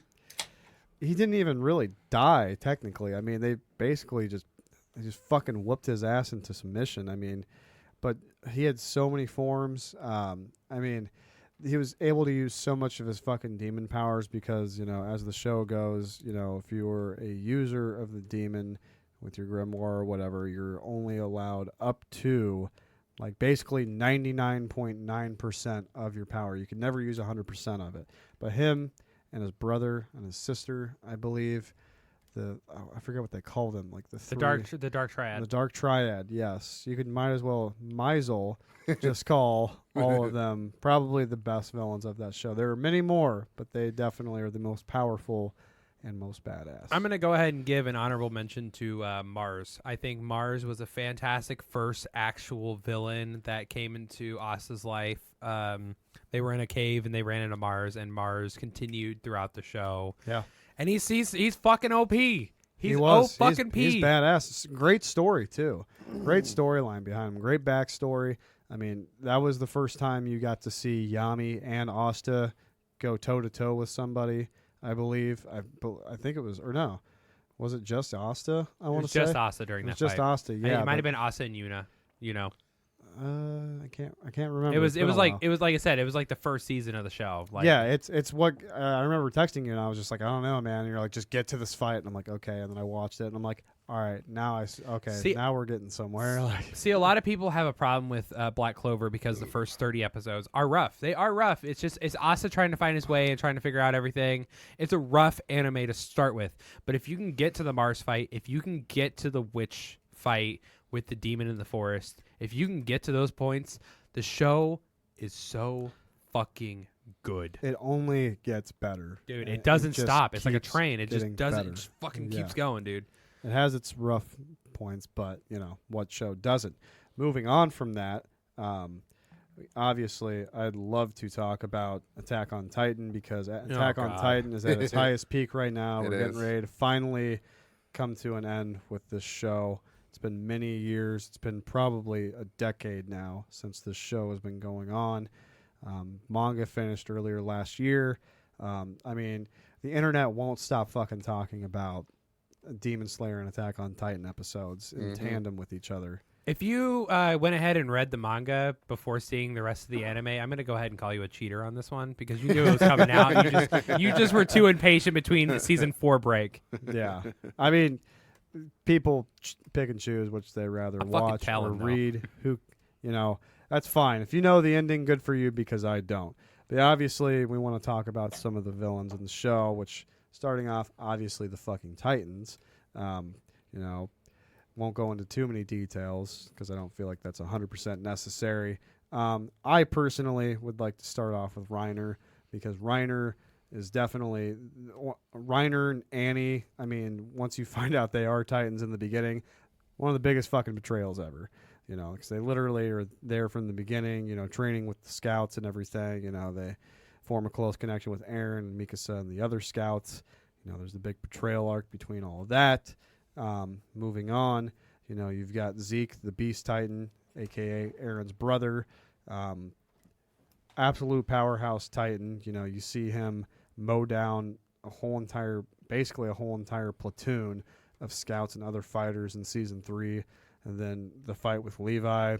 he didn't even really die technically. I mean, they basically just fucking whooped his ass into submission. I mean, but he had so many forms. I mean, he was able to use so much of his fucking demon powers because, as the show goes, if you were a user of the demon with your grimoire or whatever, you're only allowed up to like basically 99.9% of your power. You can never use 100% of it. But him and his brother and his sister, I believe, I forget what they call them, like the the dark triad. The Dark Triad, yes. You might as well just call all of them probably the best villains of that show. There are many more, but they definitely are the most powerful and most badass. I'm going to go ahead and give an honorable mention to Mars. I think Mars was a fantastic first actual villain that came into Asta's life. They were in a cave and they ran into Mars, and Mars continued throughout the show. Yeah. And he's fucking OP. He's fucking P. He's badass. It's a great story too. Great storyline behind him. Great backstory. I mean, that was the first time you got to see Yami and Asta go toe to toe with somebody. I believe. I think it was, or no, was it just Asta? I want to say just Asta during it was that just fight. Asta. Yeah, it might have been Asta and Yuna. I can't remember. It was It's been a like while. it was like I said. It was like the first season of the show. Like, Yeah, it's what I remember texting you, and I was just like, I don't know, man. And you're like, just get to this fight, and I'm like, okay. And then I watched it, and I'm like, all right, now See- now we're getting somewhere. Like, See, a lot of people have a problem with Black Clover because the first 30 episodes are rough. They are rough. It's Asa trying to find his way and trying to figure out everything. It's a rough anime to start with. But if you can get to the Mars fight, if you can get to the witch fight with the demon in the forest, if you can get to those points, the show is so fucking good. it only gets better, Dude, And it doesn't just stop. It's like a keeps train. It just getting doesn't. better. It just fucking Yeah. keeps going, dude. It has its rough points, but what show doesn't? Moving on from that, obviously, I'd love to talk about Attack on Titan because Attack on God. Titan is at its highest peak right now. It We're getting is. ready to finally come to an end with this show. It's been many years. It's been probably a decade now since this show has been going on. Manga finished earlier last year. I mean, the internet won't stop fucking talking about Demon Slayer and Attack on Titan episodes in tandem with each other. If you went ahead and read the manga before seeing the rest of the anime, I'm going to go ahead and call you a cheater on this one because you knew it was coming out. You just were too impatient between the season 4 break. Yeah. I mean, people pick and choose which they rather I'll fucking watch tell or 'em, though. read. That's fine. If you know the ending, good for you, because I don't. But obviously, we want to talk about some of the villains in the show, which, starting off, obviously, the fucking Titans. Won't go into too many details because I don't feel like that's 100% necessary. I personally would like to start off with Reiner because Reiner is definitely Reiner and Annie. I mean, once you find out they are Titans in the beginning, one of the biggest fucking betrayals ever. Because they literally are there from the beginning, training with the scouts and everything. They form a close connection with Eren and Mikasa and the other scouts. There's the big betrayal arc between all of that. Moving on, you've got Zeke, the Beast Titan, a.k.a. Eren's brother. Absolute powerhouse Titan. You see him mow down basically a whole entire platoon of scouts and other fighters in season 3. And then the fight with Levi,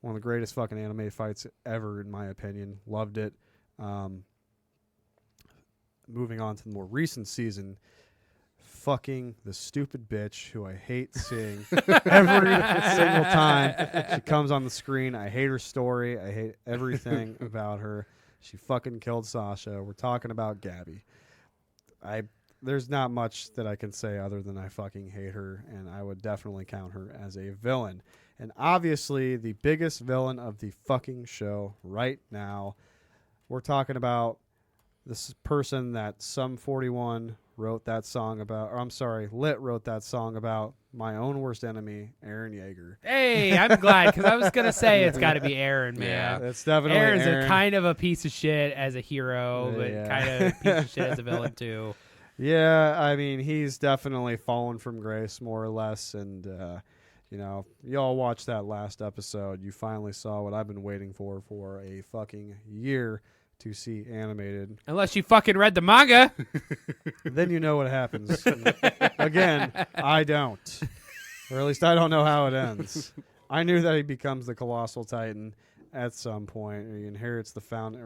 one of the greatest fucking anime fights ever, in my opinion. Loved it. Moving on to the more recent season, fucking the stupid bitch who I hate seeing every single time she comes on the screen. I hate her story. I hate everything about her. She fucking killed Sasha. We're talking about Gabby. There's not much that I can say other than I fucking hate her, and I would definitely count her as a villain. And obviously, the biggest villain of the fucking show right now, we're talking about this person that Sum 41 wrote that song about, or I'm sorry, Lit wrote that song about, my own worst enemy, Eren Yeager. Hey, I'm glad, because I was going to say it's got to be Eren, man. It's definitely Eren's Eren. a kind of a piece of shit as a hero, but kind of a piece of shit as a villain, too. Yeah, I mean, he's definitely fallen from grace, more or less. And, y'all watched that last episode. You finally saw what I've been waiting for a fucking year to see animated. Unless you fucking read the manga. Then you know what happens. Again, I don't. Or at least I don't know how it ends. I knew that he becomes the Colossal Titan at some point. Or he inherits the Founding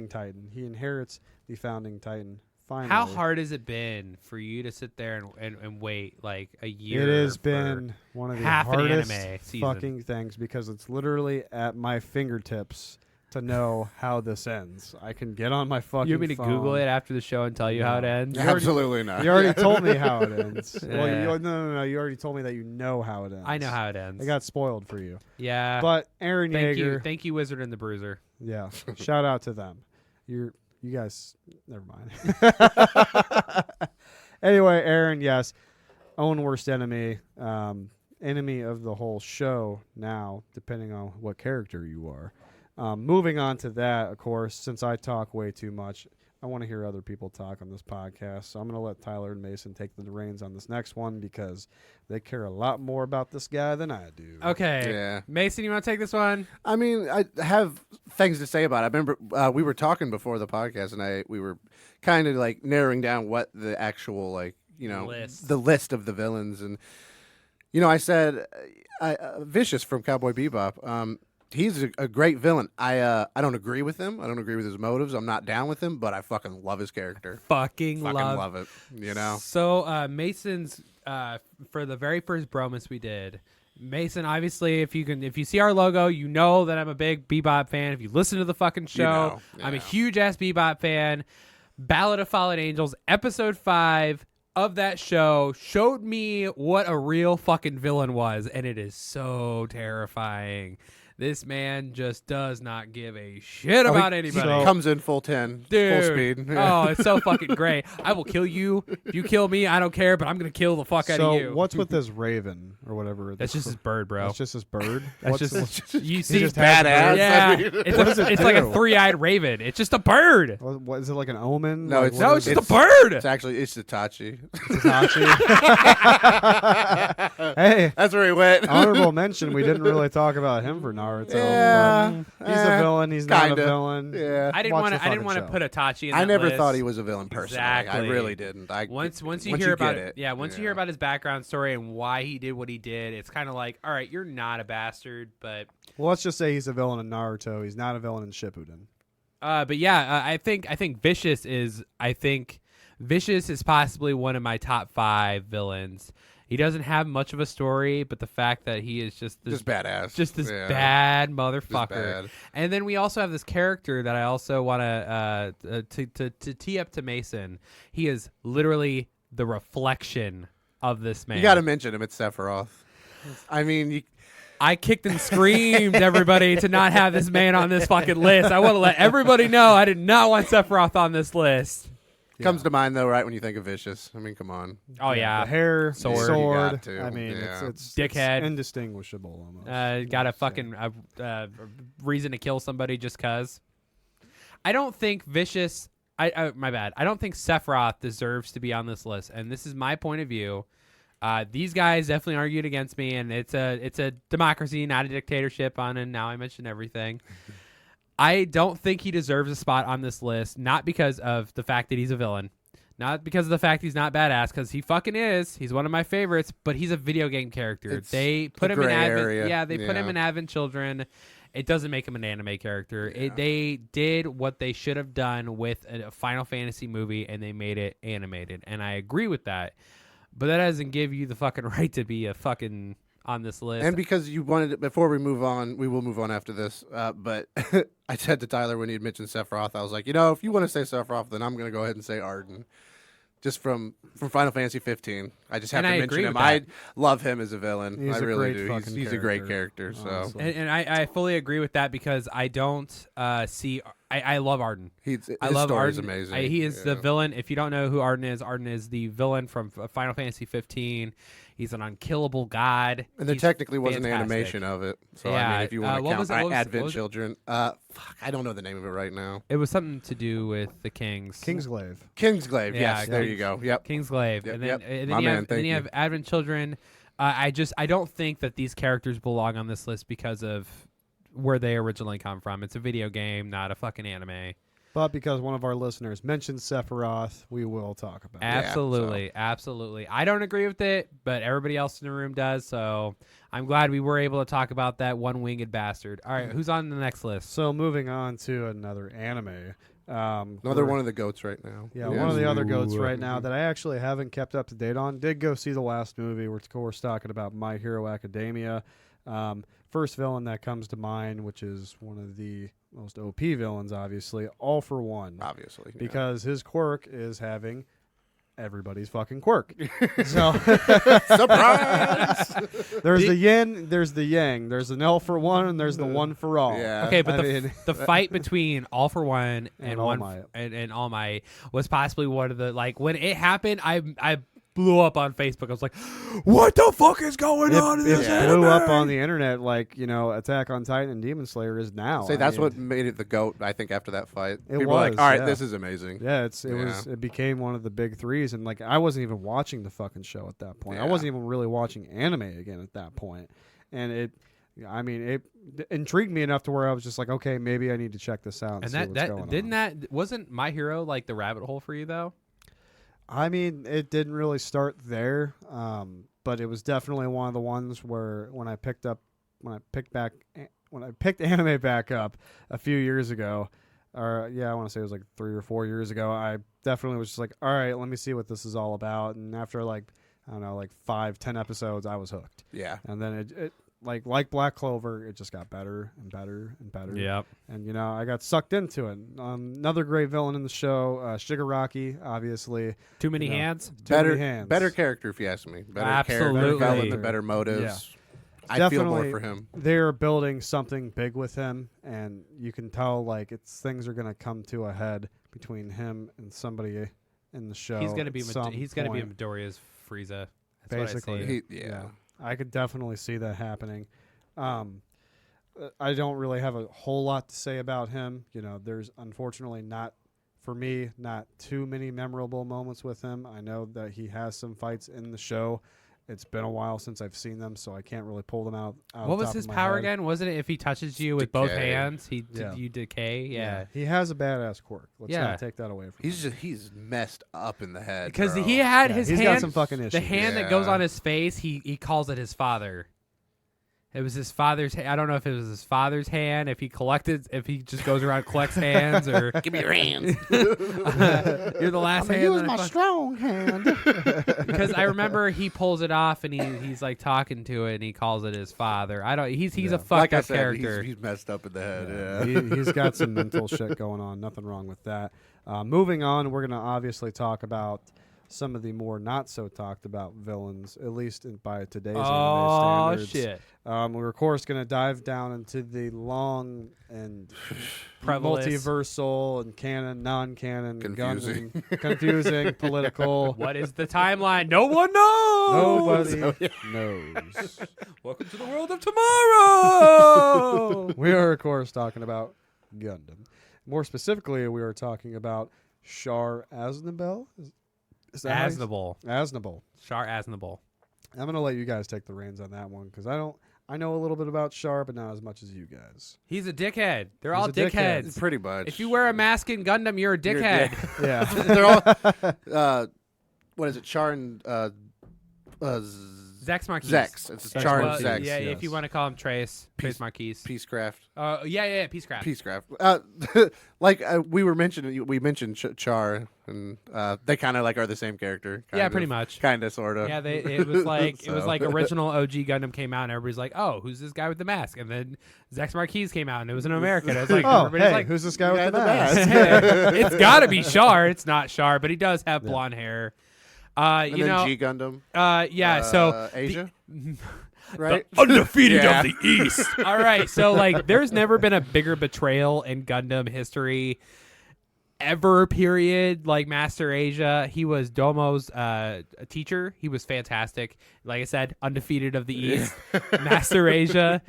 Titan. He inherits the Founding Titan. Finally. How hard has it been for you to sit there and wait like a year? It has for been one of the half an hardest anime season. fucking things because it's literally at my fingertips to know how this ends. I can get on my fucking You want me to phone. Google it after the show and tell you how it ends? Absolutely not. You already told me how it ends. Well, Yeah. no. You already told me that you know how it ends. I know how it ends. I got spoiled for you. Yeah. But Eren thank Yeager. Thank you, Wizard and the Bruiser. Yeah. Shout out to them. You guys, never mind. Anyway, Eren, yes. Own worst enemy. Enemy of the whole show now, depending on what character you are. Moving on to that, of course, since I talk way too much, I want to hear other people talk on this podcast. So I'm going to let Tyler and Mason take the reins on this next one because they care a lot more about this guy than I do. Okay. Yeah. Mason, you want to take this one? I mean, I have things to say about it. I remember we were talking before the podcast, and we were kind of like narrowing down what the actual List. the list of the villains, and I said Vicious from Cowboy Bebop. He's a great villain. I don't agree with him. I don't agree with his motives. I'm not down with him, but I fucking love his character. Fucking Love it. So Mason's for the very first Bromas we did. Mason, obviously, if you see our logo, you know that I'm a big Bebop fan. If you listen to the fucking show, I'm a huge ass Bebop fan. Ballad of Fallen Angels, episode 5 of that show showed me what a real fucking villain was, and it is so terrifying. This man just does not give a shit about anybody. Comes in full 10, Dude. full speed. Oh, it's so fucking great. I will kill you. If you kill me, I don't care, but I'm going to kill the fuck out of you. So what's with this raven or whatever? That's just his bird, bro. That's just his bird? That's just you see just has badass. Yeah, I mean- it's like a three-eyed raven. It's just a bird. What is it, like an omen? No, Like, it's- what No, is it's just it? a bird. It's actually Itachi. Itachi. Hey, That's where he went. honorable mention. We didn't really talk about him for Naruto. Yeah, but he's a villain. He's not a kinda. villain. Yeah. I didn't Watch want the to. I didn't fucking want to show. put Itachi in I that never list. thought he was a villain personally. Exactly. I really didn't. Once you once hear about get it, it, yeah. Once you hear about his background story and why he did what he did, it's kind of like, all right, you're not a bastard, but Well, let's just say he's a villain in Naruto. He's not a villain in Shippuden. But yeah, I think Vicious is possibly one of my top 5 villains. He doesn't have much of a story, but the fact that he is just this badass. just this Yeah. bad motherfucker. bad. And then we also have this character that I also want to tee up to Mason. He is literally the reflection of this man. You got to mention him. It's Sephiroth. I mean, I kicked and screamed everybody to not have this man on this fucking list. I want to let everybody know I did not want Sephiroth on this list. Comes to mind though, right when you think of Vicious. I mean, come on. Oh yeah, The hair, Sword. sword. You got to, I mean, yeah. it's Dickhead. indistinguishable almost. got a fucking reason to kill somebody just cause. I don't think Vicious. My bad. I don't think Sephiroth deserves to be on this list, and this is my point of view. These guys definitely argued against me, and it's a democracy, not a dictatorship. And now I mentioned everything. I don't think he deserves a spot on this list, not because of the fact that he's a villain, not because of the fact he's not badass, because he fucking is. He's one of my favorites, but he's a video game character. It's They put the him in gray Advent. area. Yeah, they put him Yeah. in Advent Children. It doesn't make him an anime character. Yeah. They did what they should have done with a Final Fantasy movie, and they made it animated. And I agree with that. But that doesn't give you the fucking right to be a fucking on this list. And because you wanted it, before we move on, we will move on after this. But I said to Tyler when he had mentioned Sephiroth, I was like, if you want to say Sephiroth, then I'm going to go ahead and say Arden. Just from Final Fantasy 15. I just have And to I mention agree him. with I that. love him as a villain. He's I a really great do. fucking He's a great character, character. So honestly. And I fully agree with that because I don't see. I love Arden. his I love story is Arden. amazing. He is the Yeah. villain. If you don't know who Arden is the villain from Final Fantasy 15. He's an unkillable god. And there He's technically was an fantastic. animation of it. So I Yeah, mean, if you want what to was count it- what was- Advent what was it? Children, fuck, I don't know the name of it right now. It was something to do with the kings. Kingsglaive. Kingsglaive. Yeah, Yes, there you go. Yep. Kingsglaive, Yep, and then yep. and My then you man, have thank then you you. have Advent Children. I don't think that these characters belong on this list because of where they originally come from. It's a video game, not a fucking anime. But because one of our listeners mentioned Sephiroth, we will talk about it. Absolutely, absolutely. I don't agree with it, but everybody else in the room does. So I'm glad we were able to talk about that one-winged bastard. All right, who's on the next list? So moving on to another anime. Another one of the goats right now. Yeah, one of the other goats Ooh. right now that I actually haven't kept up to date on. Did go see the last movie. We're of course talking about My Hero Academia. First villain that comes to mind, which is one of the most OP villains, obviously, All for One. Obviously. yeah. Because his quirk is having everybody's fucking quirk. So Surprise! there's the yin, there's the yang, there's an L for one, and there's the one for all. Yeah. Okay, but I the mean- the fight between All for One and And All One Might. and All Might was possibly one of the when it happened. I blew up on Facebook. I was like, "What the fuck is going on in It this Yeah. blew anime?" up on the internet like, Attack on Titan and Demon Slayer is now. Say I that's mean, what made it the goat. I think after that fight, It people were like, was, "All right, yeah. this is amazing." Yeah, it became one of the big threes, and I wasn't even watching the fucking show at that point. I Yeah. wasn't even really watching anime again at that point, and it intrigued me enough to where I was just like, okay, maybe I need to check this out. And And see what's going on. that wasn't My Hero like the rabbit hole for you though? I mean, it didn't really start there, but it was definitely one of the ones where when I picked anime back up a few years ago, or I want to say it was like 3 or 4 years ago, I definitely was just like, all right, let me see what this is all about. And after I don't know, 5-10 episodes, I was hooked. Yeah. And then it like Black Clover, it just got better and better and better. Yep. And I got sucked into it. Another great villain in the show, Shigaraki, obviously. Too many You know, hands. Too many Better, hands. better character if you ask me. Better Absolutely. character development, better motives. I feel more Definitely. for him. They're building something big with him, and you can tell things are going to come to a head between him and somebody in the show. He's gonna be at some he's gonna be point. Midoriya's Frieza. That's Basically. What I see. Yeah. I could definitely see that happening. I don't really have a whole lot to say about him. There's unfortunately not too many memorable moments with him. I know that he has some fights in the show. It's been a while since I've seen them, so I can't really pull them out. What was his power again? Wasn't it if he touches you with both Decay. hands, Yeah. you decay? Yeah. He has a badass quirk. Let's Yeah. not take that away from him. He's messed up in the head. Because bro. he had Yeah, his he's hand. got some fucking issues. The hand that goes Yeah. on his face, he calls it his father. It was his father's. I don't know if it was his father's hand. If he just goes around collects hands, or Give me your hands. you're the last hand. use that I my strong hand. because I remember he pulls it off and he's like talking to it and he calls it his father. I don't. He's a fucked Like I up said, character. he's messed up in the head. Yeah. He's got some mental shit going on. Nothing wrong with that. Moving on, we're going to obviously talk about some of the more not so talked about villains, at least by today's Oh anime standards. shit! We're of course going to dive down into the long and Prevalous. multiversal and canon, non-canon, Confusing. Gundam, confusing, political. What is the timeline? No one knows. Nobody knows. Welcome to the world of tomorrow. We are, of course, talking about Gundam. More specifically, we are talking about Char Aznable. Is that how you- Aznable. Aznable. Char Aznable. I'm going to let you guys take the reins on that one because I know a little bit about Char, but not as much as you guys. He's a dickhead. They're He's all a dickhead. dickheads. Pretty much. If you wear a mask in Gundam, you're a You're a dickhead. dick. Yeah. They're all. What is it? Char and Zex Marquis. Zex. It's Zex Char and Marquis. Zex. Yeah, yes. if you want to call him Trace. Trace Peace- Marquis. Peacecraft. Yeah, Peacecraft. Peacecraft. Like we were mentioning, we mentioned Char, and they kind of like are the same character. Yeah, pretty much. Kind of, sort of. Yeah, it was like it was So. like original OG Gundam came out and everybody's like, oh, who's this guy with the mask? And then Zex Marquis came out and it was an American. It was like Oh, everybody's hey, like, who's this guy Yeah, with the the mask? mask. it's got to be Char. It's not Char, but he does have Yeah. blonde hair. And You then know, G Gundam. yeah. So Asia, right? undefeated Yeah. of the East. All right, so like, there's never been a bigger betrayal in Gundam history ever. Period. Like Master Asia, he was Domo's teacher. He was fantastic. Like I said, undefeated of the East. Master Asia.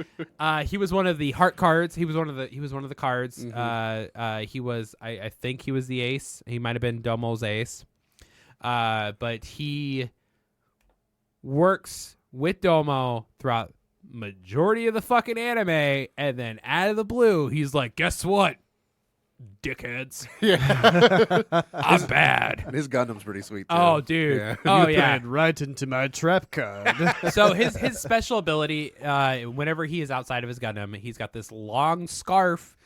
He was one of the heart cards. He was one of the cards. He was. I think he was the ace. He might have been Domo's ace. But he works with Domo throughout majority of the fucking anime, and then out of the blue, he's like, "Guess what, dickheads? I'm bad." And his Gundam's pretty sweet too. Oh, dude. Yeah. Oh, You yeah. played right into my trap card. So his special ability, whenever he is outside of his Gundam, he's got this long scarf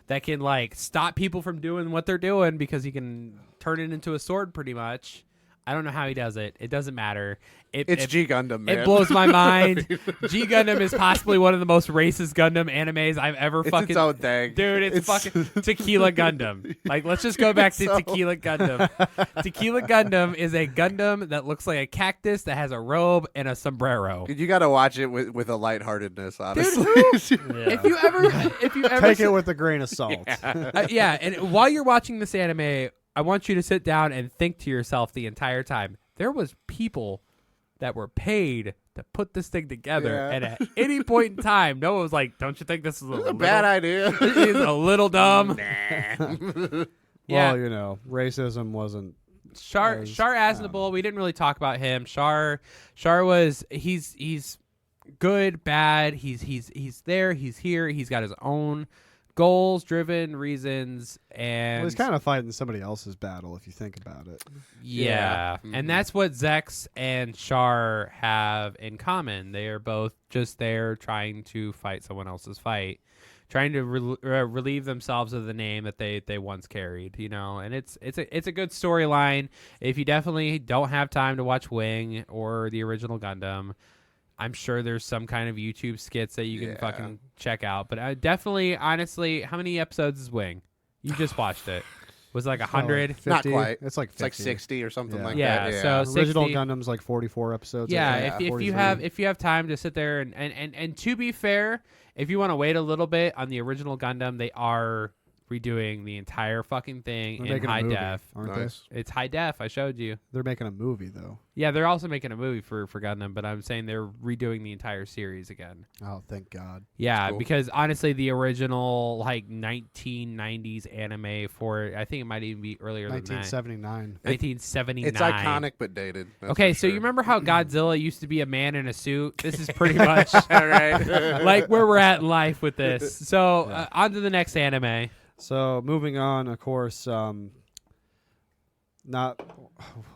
that can like stop people from doing what they're doing because he can turn it into a sword pretty much. I don't know how he does it. It doesn't matter. It's G Gundam, man. It blows my mind. G Gundam is possibly one of the most racist Gundam animes I've ever It's fucking. its own thing, Dude, it's fucking Tequila Gundam. Like, let's just go back to So- Tequila Gundam. Tequila Gundam is a Gundam that looks like a cactus that has a robe and a sombrero. You got to watch it with a lightheartedness, honestly. If you ever Take it with a grain of salt. yeah, and while you're watching this anime, I want you to sit down and think to yourself the entire time. There was people that were paid to put this thing together, Yeah. and at any point in time, Noah was like, "Don't you think this is a, It's a little, bad idea. It's a little dumb?" Yeah, Well, you know, racism wasn't. Char Nice. Aznable. We didn't really talk about him. Char was he's good, bad. He's there. He's here. He's got his own goals, driven reasons, and Well, he's kind of fighting somebody else's battle if you think about it. yeah. Mhm. And that's what Zex and Char have in common. They are both just there trying to fight someone else's fight, trying to relieve themselves of the name that they once carried, you know. And it's a good storyline. If you definitely don't have time to watch Wing or the original Gundam, I'm sure there's some kind of YouTube skits that you can Yeah. fucking check out. But definitely, honestly, how many episodes is Wing? You just watched it. Was it like 100? Oh, Not 50? quite. It's like 50. It's like 60 or something Yeah. like Yeah, that. so Yeah. Original 60. Gundam's like 44 episodes. I Yeah, think. if you 43. if you have time to sit there and to be fair, if you want to wait a little bit on the original Gundam, they are redoing the entire fucking thing They're in making high a movie, def. aren't Nice. It's high def. I showed you. they? They're making a movie though. Yeah, they're also making a movie for Gundam, but I'm saying they're redoing the entire series again. Oh, thank God. Yeah, Cool. because honestly, the original like 1990s anime for I think it might even be earlier than that. 1979. 1979. It's iconic but dated. that's Okay, for so you sure. remember how Godzilla used to be a man in a suit? This is pretty much All right. like where we're at in life with this. So on to the next anime. So moving on, of course, not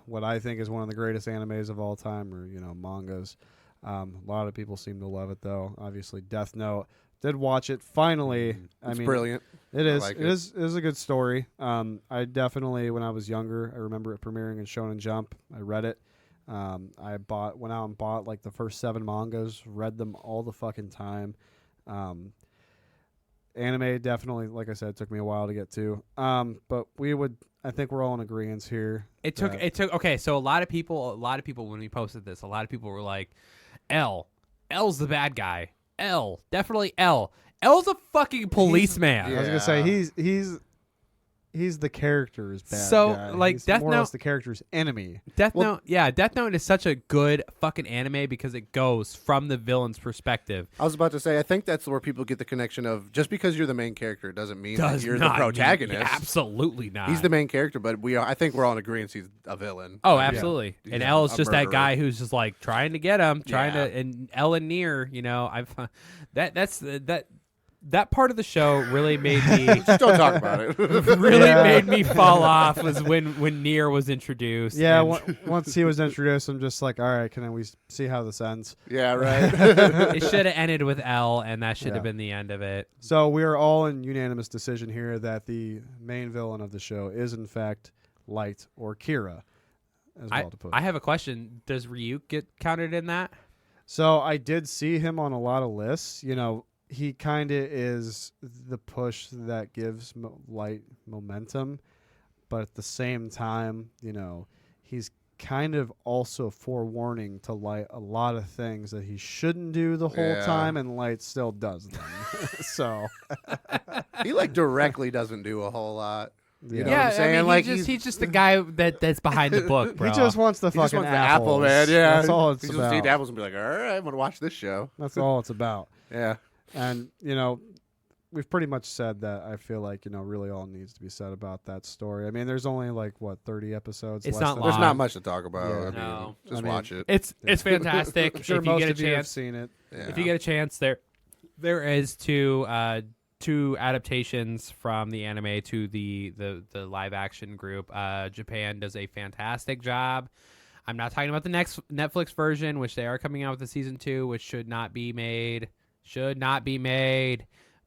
what I think is one of the greatest animes of all time, or mangas. A lot of people seem to love it, though. Obviously, Death Note. Did watch it finally. I It's mean, brilliant. It is. like It is a good story. I definitely, when I was younger, I remember it premiering in Shonen Jump. I read it. I went out and bought like the first 7 mangas, read them all the fucking time. Anime definitely, like I said, took me a while to get to. But I think we're all in agreement here. It took that- okay, so a lot of people when we posted this, a lot of people were like, L's the bad guy. Definitely L. L's a fucking policeman. I was gonna say he's the character's bad So, guy. like, He's Death more or less Note- the character's enemy. Death Note is such a good fucking anime because it goes from the villain's perspective. I was about to say, I think that's where people get the connection of just because you're the main character doesn't mean that Does you're not the protagonist. mean- absolutely not. He's the main character, but I think we're all in agreement he's a villain. Oh, absolutely. He's And a- L is a just that murderer. guy who's just like trying to get him, Yeah. and L and Nier, that part of the show really made me Just don't talk about it. really Yeah. made me fall off was when Nier was introduced. Yeah, and once he was introduced, I'm just like, all right, can we see how this ends? Yeah, right. it should have ended with L, and that should Yeah. have been the end of it. So we are all in unanimous decision here that the main villain of the show is in fact Light or Kira, as well to put. I have a question. Does Ryuk get counted in that? So I did see him on a lot of lists. He kind of is the push that gives Light momentum, but at the same time, he's kind of also forewarning to Light a lot of things that he shouldn't do the whole Yeah. time, and Light still does them. So He directly doesn't do a whole lot. You know Yeah. what I'm saying? I mean, Like, he's just the guy that's behind the book, bro. he just wants the He just fucking wants the apple, apples. man. Yeah, That's all it's he just about. eat apples and be like, all right, I'm gonna watch this show. That's all it's about. Yeah, And we've pretty much said that. I feel like really all needs to be said about that story. I mean, there's only 30 episodes. It's less not than there's long. not much to talk about. Yeah. I mean, No. just I mean, watch it. It's fantastic. I'm sure if you most get a of you have chance, seen it. Yeah. if you get a chance, there is two adaptations from the anime to the live action group. Japan does a fantastic job. I'm not talking about the next Netflix version, which they are coming out with the season 2, which should not be made.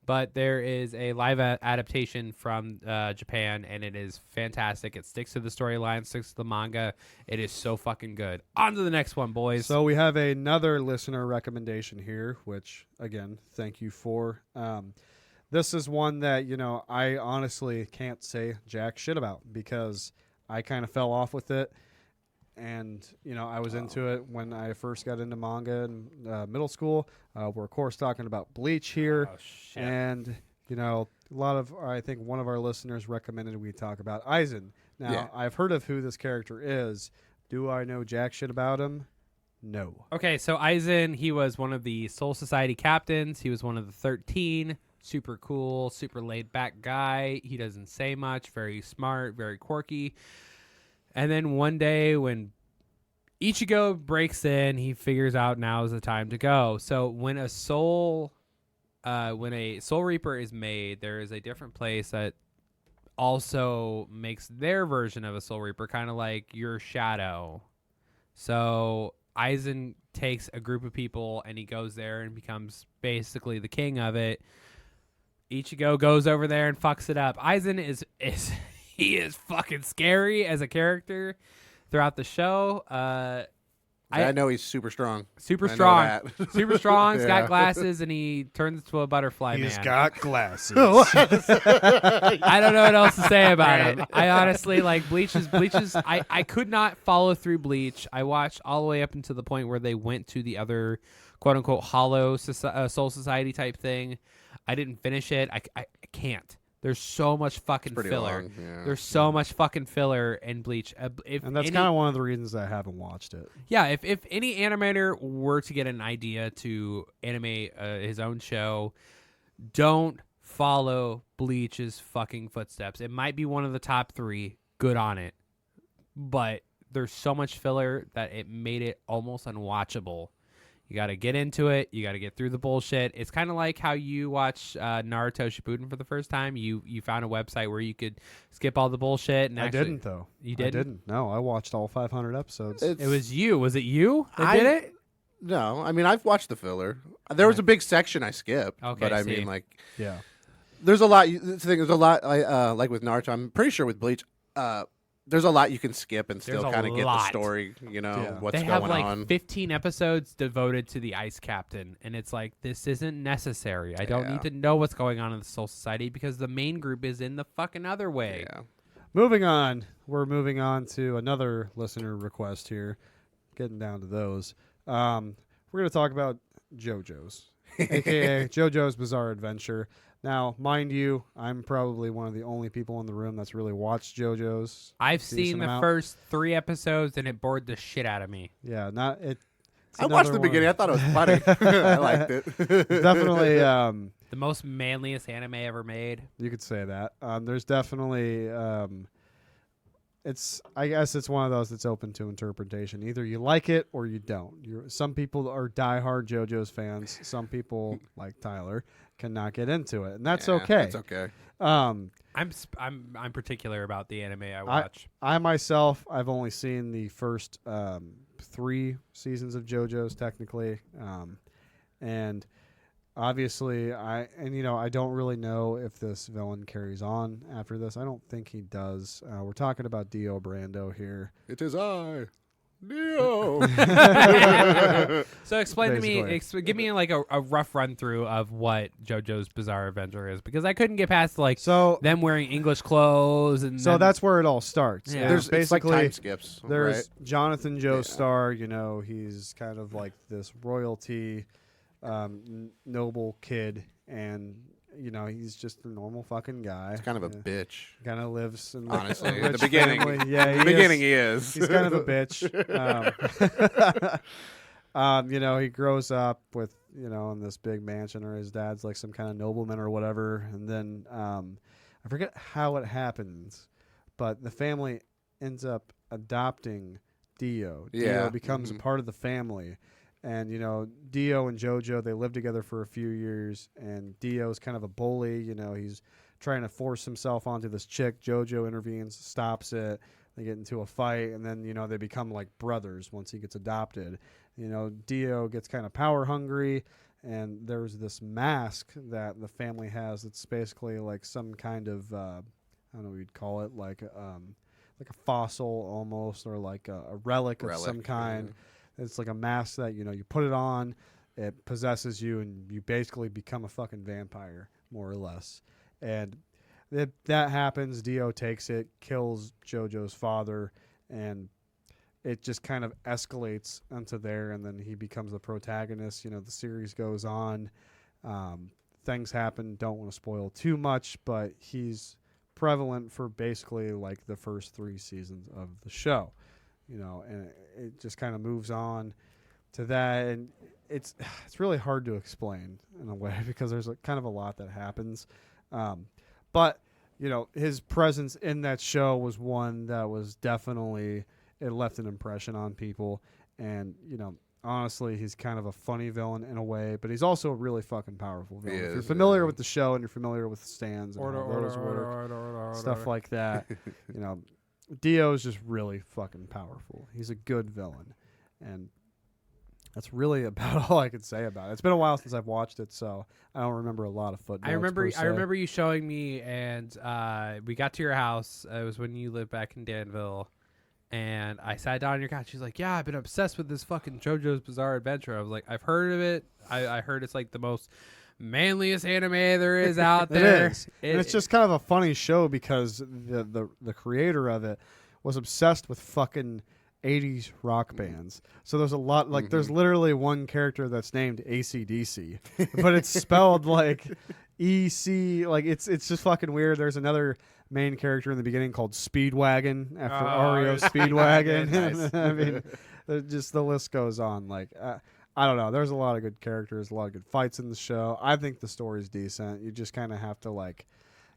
But there is a live adaptation from Japan, and it is fantastic. It sticks to the storyline, sticks to the manga. It is so fucking good. On to the next one, boys. So we have another listener recommendation here, which again, thank you for. This is one that I honestly can't say jack shit about because I kind of fell off with it. And, I was into it when I first got into manga in middle school. We're, of course, talking about Bleach here. Oh, shit. And, I think one of our listeners recommended we talk about Aizen. Now, Yeah. I've heard of who this character is. Do I know jack shit about him? No. Okay, so Aizen, he was one of the Soul Society captains. He was one of the 13. Super cool, super laid back guy. He doesn't say much, very smart, very quirky. And then one day when Ichigo breaks in, he figures out now is the time to go. So when a Soul Reaper is made, there is a different place that also makes their version of a Soul Reaper, kind of like your Shadow. So Aizen takes a group of people and he goes there and becomes basically the king of it. Ichigo goes over there and fucks it up. Aizen is he is fucking scary as a character throughout the show. I know he's super strong. Super I know strong. that. Super strong. He's Yeah. got glasses and he turns into a butterfly man. got glasses. I don't know what else to say about him. I honestly like Bleach is I could not follow through Bleach. I watched all the way up until the point where they went to the other quote unquote hollow Soul Society type thing. I didn't finish it. I can't. There's so much fucking pretty filler. long, yeah. There's so much fucking filler in Bleach. And that's kind of one of the reasons I haven't watched it. Yeah, if any animator were to get an idea to animate his own show, don't follow Bleach's fucking footsteps. It might be one of the top 3. Good on it. But there's so much filler that it made it almost unwatchable. You got to get into it. You got to get through the bullshit. It's kind of like how you watch Naruto Shippuden for the first time. You found a website where you could skip all the bullshit. And I actually, didn't, though. You I didn't? didn't. No, I watched all 500 episodes. It was you. Was it you that did it? No, I mean I've watched the filler. There was a big section I skipped, Okay, but I see. mean like Yeah. there's a lot. The thing there's a lot. Like with Naruto, I'm pretty sure with Bleach, there's a lot you can skip and still There's a kind of get the lot. story. You know Yeah. what's They going have like on. 15 episodes devoted to the Ice Captain, and it's like this isn't necessary. I don't Yeah. need to know what's going on in the Soul Society because the main group is in the fucking other way. Yeah. Moving on. We're moving on to another listener request here. Getting down to those. We're going to talk about JoJo's, a.k.a. JoJo's Bizarre Adventure. Now, mind you, I'm probably one of the only people in the room that's really watched JoJo's. I've Decent seen the amount. first 3 episodes and it bored the shit out of me. Yeah, not it. it's I watched another the one- beginning. I thought it was funny. I liked it. Definitely, The most manliest anime ever made. you could say that. There's definitely, I guess it's one of those that's open to interpretation. Either you like it or you don't. Some people are diehard JoJo's fans. Some people, like Tyler, cannot get into it, and that's Yeah, okay. That's okay. I'm particular about the anime I watch. I myself, I've only seen the first 3 seasons of JoJo's technically, and obviously I don't really know if this villain carries on after this. I don't think he does. We're talking about Dio Brando here. It is I, Neo. So explain to me, Basically. give me like a rough run through of what JoJo's Bizarre Adventure is, because I couldn't get past like So them wearing English clothes and so them- that's where it all starts. Yeah. There's It's like basically time skips. there's right? Jonathan Joestar. Yeah. He's kind of like this royalty, noble kid, and he's just a normal fucking guy. It's kind of a bitch. Kind of lives in Honestly, a at the rich beginning, family. Yeah, in he the beginning is. he is. He's kind of a bitch. He grows up with in this big mansion, or his dad's like some kind of nobleman or whatever, and then I forget how it happens, but the family ends up adopting Dio. Yeah. Dio becomes a part of the family. And, Dio and JoJo, they live together for a few years, and Dio's kind of a bully. He's trying to force himself onto this chick. JoJo intervenes, stops it. They get into a fight, and then, they become like brothers once he gets adopted. Dio gets kind of power hungry, and there's this mask that the family has that's basically like some kind of, I don't know what you'd call it, like a fossil almost, or like a relic of some kind. yeah. It's like a mask that you put it on, it possesses you, and you basically become a fucking vampire, more or less. And that happens. Dio takes it, kills JoJo's father, and it just kind of escalates into there. And then he becomes the protagonist. The series goes on. Things happen. Don't want to spoil too much, but he's prevalent for basically like the first 3 seasons of the show. And it just kind of moves on to that, and it's really hard to explain in a way because there's kind of a lot that happens. But his presence in that show was one that was definitely, it left an impression on people, and honestly, he's kind of a funny villain in a way, but he's also a really fucking powerful villain. He If you're is, familiar yeah. with the show and you're familiar with the stands and how those work, stuff like that, Dio is just really fucking powerful. He's a good villain, and that's really about all I could say about it. It's been a while since I've watched it, so I don't remember a lot of footnotes. I remember per se. I remember you showing me, and we got to your house. It was when you lived back in Danville, and I sat down on your couch. She's like, "Yeah, I've been obsessed with this fucking JoJo's Bizarre Adventure." I was like, "I've heard of it. I heard it's like the most manliest anime there is out there." It is. And it's just kind of a funny show because the creator of it was obsessed with fucking 80s rock bands. So there's a lot, like there's literally one character that's named AC/DC, but it's spelled like EC, like it's just fucking weird. There's another main character in the beginning called Speedwagon after REO Speedwagon. Nice. I mean, just the list goes on. Like, I don't know. There's a lot of good characters, a lot of good fights in the show. I think the story's decent. You just kind of have to like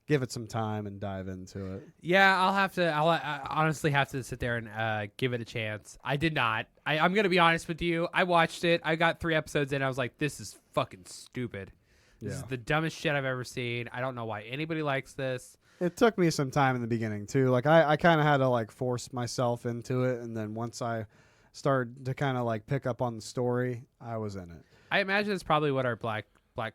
give it some time and dive into it. Yeah, I honestly have to sit there and give it a chance. I did not. I'm going to be honest with you. I watched it. I got 3 episodes in. I was like, this is fucking stupid. This is the dumbest shit I've ever seen. I don't know why anybody likes this. It took me some time in the beginning too. Like I kind of had to like force myself into it, and then once I started to kind of like pick up on the story, I was in it. I imagine it's probably what our Black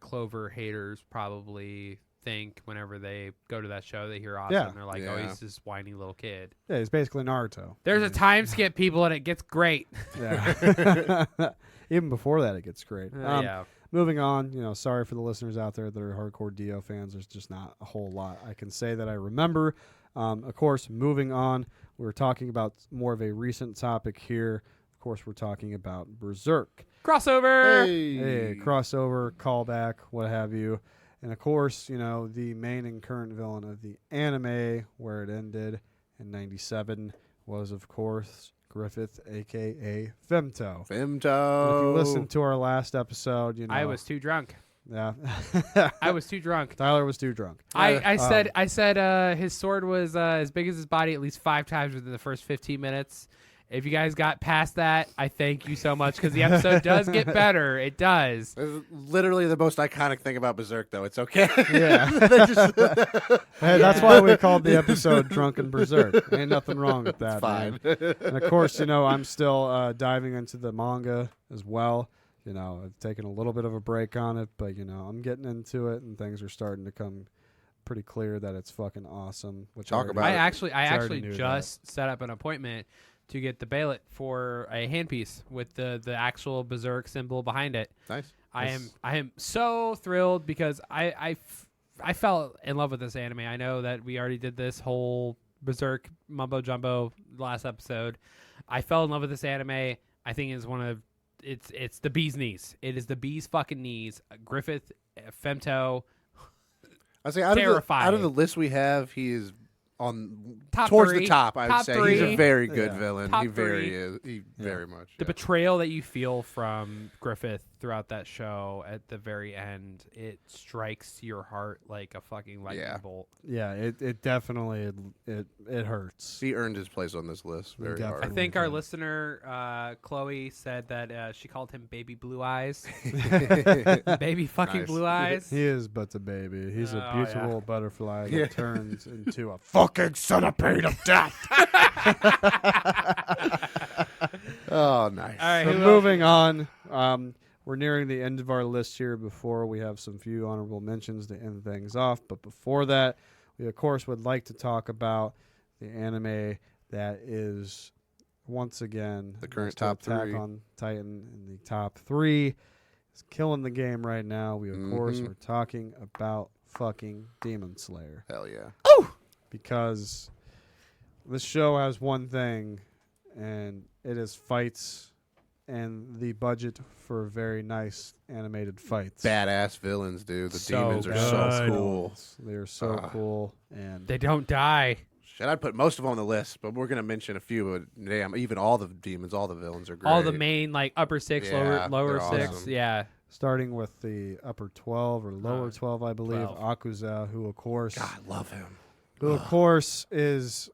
Clover haters probably think whenever they go to that show. They hear Awesome. Yeah. They're like, oh, Yeah. he's this whiny little kid. Yeah, it's basically Naruto. There's a time skip, people, and it gets great. Yeah. Even before that, it gets great. Yeah. Moving on, sorry for the listeners out there that are hardcore Dio fans. There's just not a whole lot I can say that I remember. Of course, moving on, we're talking about more of a recent topic here. Of course, we're talking about Berserk. Crossover. Hey, crossover, callback, what have you. And of course, the main and current villain of the anime, where it ended in 97, was, of course, Griffith, a.k.a. Femto. Femto. If you listened to our last episode, I was too drunk. Yeah. I was too drunk. Tyler was too drunk. I said his sword was as big as his body at least 5 times within the first 15 minutes. If you guys got past that, I thank you so much because the episode does get better. It does. It's literally the most iconic thing about Berserk, though. It's okay. Yeah. Hey, that's why we called the episode Drunken Berserk. Ain't nothing wrong with that, Fine. man. And of course, I'm still diving into the manga as well. I've taken a little bit of a break on it, but, I'm getting into it, and things are starting to come pretty clear that it's fucking awesome. Which Talk about I it. actually already knew just set up an appointment to get the Bailet for a handpiece with the actual Berserk symbol behind it. Nice. I am so thrilled because I fell in love with this anime. I know that we already did this whole Berserk mumbo jumbo last episode. I fell in love with this anime. I think it's one of it's the bee's knees. It is the bee's fucking knees. Griffith, Femto, I say out terrifying. of the list we have, he is on Top towards 3. the top. I would Top say 3. he's a very good Yeah. villain. Top He very 3. is. He very much. the yeah. betrayal that you feel from Griffith throughout that show at the very end, it strikes your heart like a fucking lightning Yeah. bolt. Yeah, it definitely it hurts. He earned his place on this list very Definitely. I hard. think our listener, Chloe, said that she called him Baby Blue Eyes. Baby fucking Nice. Blue Eyes. He is but a baby. He's a Oh, beautiful butterfly that Yeah. turns into a fucking centipede of death. Oh, nice. All right, So who moving on, we're nearing the end of our list here. Before we have some few honorable mentions to end things off, but before that, we of course would like to talk about the anime that is once again The current next to top Attack 3. on Titan in the top 3. It's killing the game right now. We of course Mhm. are talking about fucking Demon Slayer. Hell yeah. Because this show has one thing, and it is fights and the budget for very nice animated fights. Badass villains, dude. The So demons are so good. cool. They are so cool, and They don't die. Shit, I'd put most of them on the list, but we're gonna mention a few. But damn, even all the demons, all the villains are great. All the main like upper 6, Yeah, lower they're 6. awesome. Yeah. starting with the upper 12 or lower 12, I believe, 12. Akuza, who of course, God, love him. is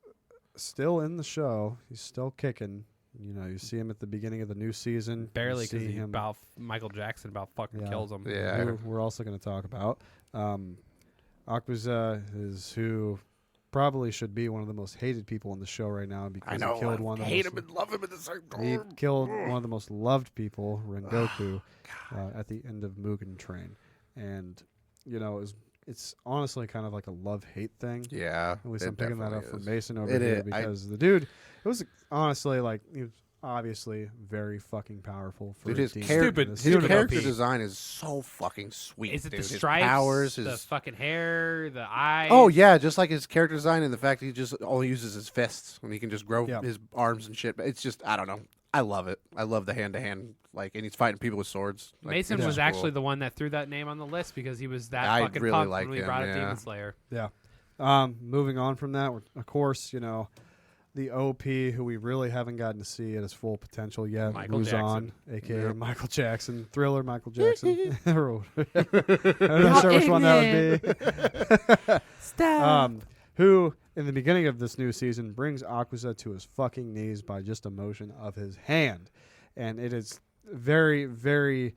still in the show. He's still kicking. You see him at the beginning of the new season. Barely You see because him. about Michael Jackson about fucking Yeah. kills him. Yeah. Who we're also going to talk about. Akuza is who probably should be one of the most hated people in the show right now because I know. he killed I one of the hate most, him and love him at the same he time. killed one of the most loved people, Rengoku, at the end of Mugen Train, and it's honestly kind of like a love-hate thing. Yeah, At least it I'm picking that up definitely from is. Mason over It here is. because the dude, it was honestly like he was obviously very fucking powerful for Dude, a his, demon Stupid. in this his Stupid character OP. design is so fucking sweet. Is it dude. the His stripes, powers, the his fucking hair, the eyes? oh yeah, just like his character design and the fact that he just only uses his fists when he can just grow Yeah. his arms and shit. It's just I don't know. I love it. I love the hand to hand and he's fighting people with swords. Like, Mason it's was just cool. actually the one that threw that name on the list because he was that I fucking really pumped like when we him, brought up yeah. Demon Slayer. Yeah. Moving on from that, of course, the OP who we really haven't gotten to see at his full potential yet, Michael Muzan, aka Yep. Michael Jackson, Thriller Michael Jackson. I'm not sure which one that would be. Stop. Who, in the beginning of this new season, brings Akuza to his fucking knees by just a motion of his hand. And it is very, very...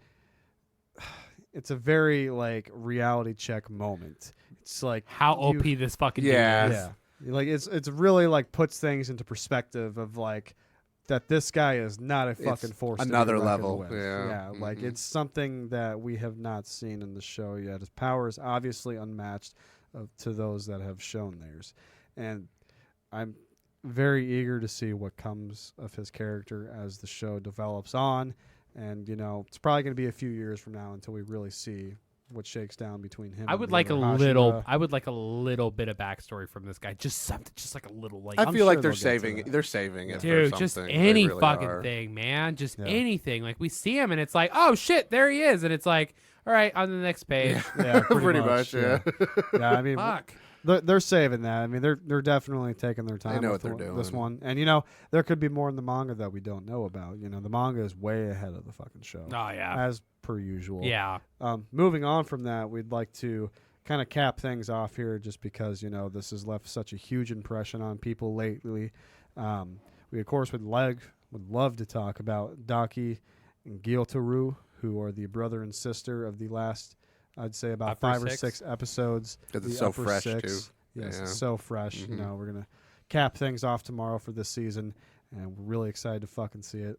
It's a very, like, reality check moment. It's like... How OP you- this fucking Yeah. dude is. Yeah. Like it's really like puts things into perspective of like that this guy is not a fucking force. to be another reckoned level, with. yeah. Like Mhm. it's something that we have not seen in the show yet. His power is obviously unmatched to those that have shown theirs, and I'm very eager to see what comes of his character as the show develops on. And it's probably going to be a few years from now until we really see what shakes down between him. I and would the like a other little. Hashira. I would like a little bit of backstory from this guy. Just something. Just like a little. Like I I'm feel like sure they're they'll get to saving. that. They're saving it. dude, for just something. any They really fucking are. thing, man. Just Yeah. anything. Like we see him and it's like, oh shit, there he is, and it's like, all right, on the next page. Yeah, Pretty much. Yeah. Yeah, I mean, Fuck. they're saving that. I mean, they're definitely taking their time. know with what they're This doing. one, and there could be more in the manga that we don't know about. The manga is way ahead of the fucking show, Oh yeah. as per usual. Yeah. Moving on from that, we'd like to kind of cap things off here, just because this has left such a huge impression on people lately. We of course would love to talk about Daki and Gyotaro, who are the brother and sister of the last, I'd say, about Upper 5 or six? 6 episodes. 'Cause it's The so upper fresh, six. too. Yes, Yeah. it's so fresh. Mhm. We're gonna cap things off tomorrow for this season, and we're really excited to fucking see it.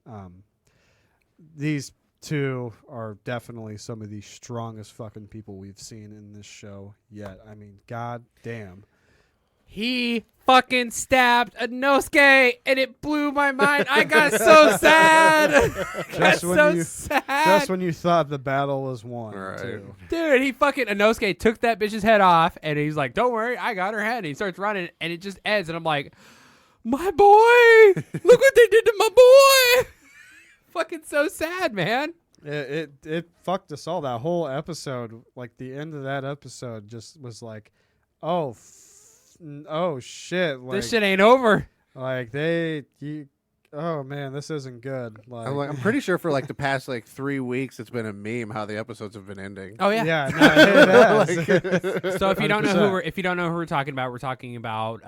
These two are definitely some of the strongest fucking people we've seen in this show yet. I mean, god damn. He fucking stabbed Inosuke, and it blew my mind. I got so sad. got Just when so you- sad. Just when you thought the battle was won, Right. too. Dude, he fucking Inosuke took that bitch's head off, and he's like, "Don't worry, I got her head." And he starts running, and it just ends, and I'm like, "My boy, look what they did to my boy." Fucking so sad, man. It fucked us all. That whole episode, like the end of that episode, just was like, oh shit! Like, This shit ain't over. like oh man, this isn't good. Like, I'm pretty sure for like the past 3 weeks, it's been a meme how the episodes have been ending. Oh yeah. yeah, no, it has. So if you don't know 100%. who we're talking about,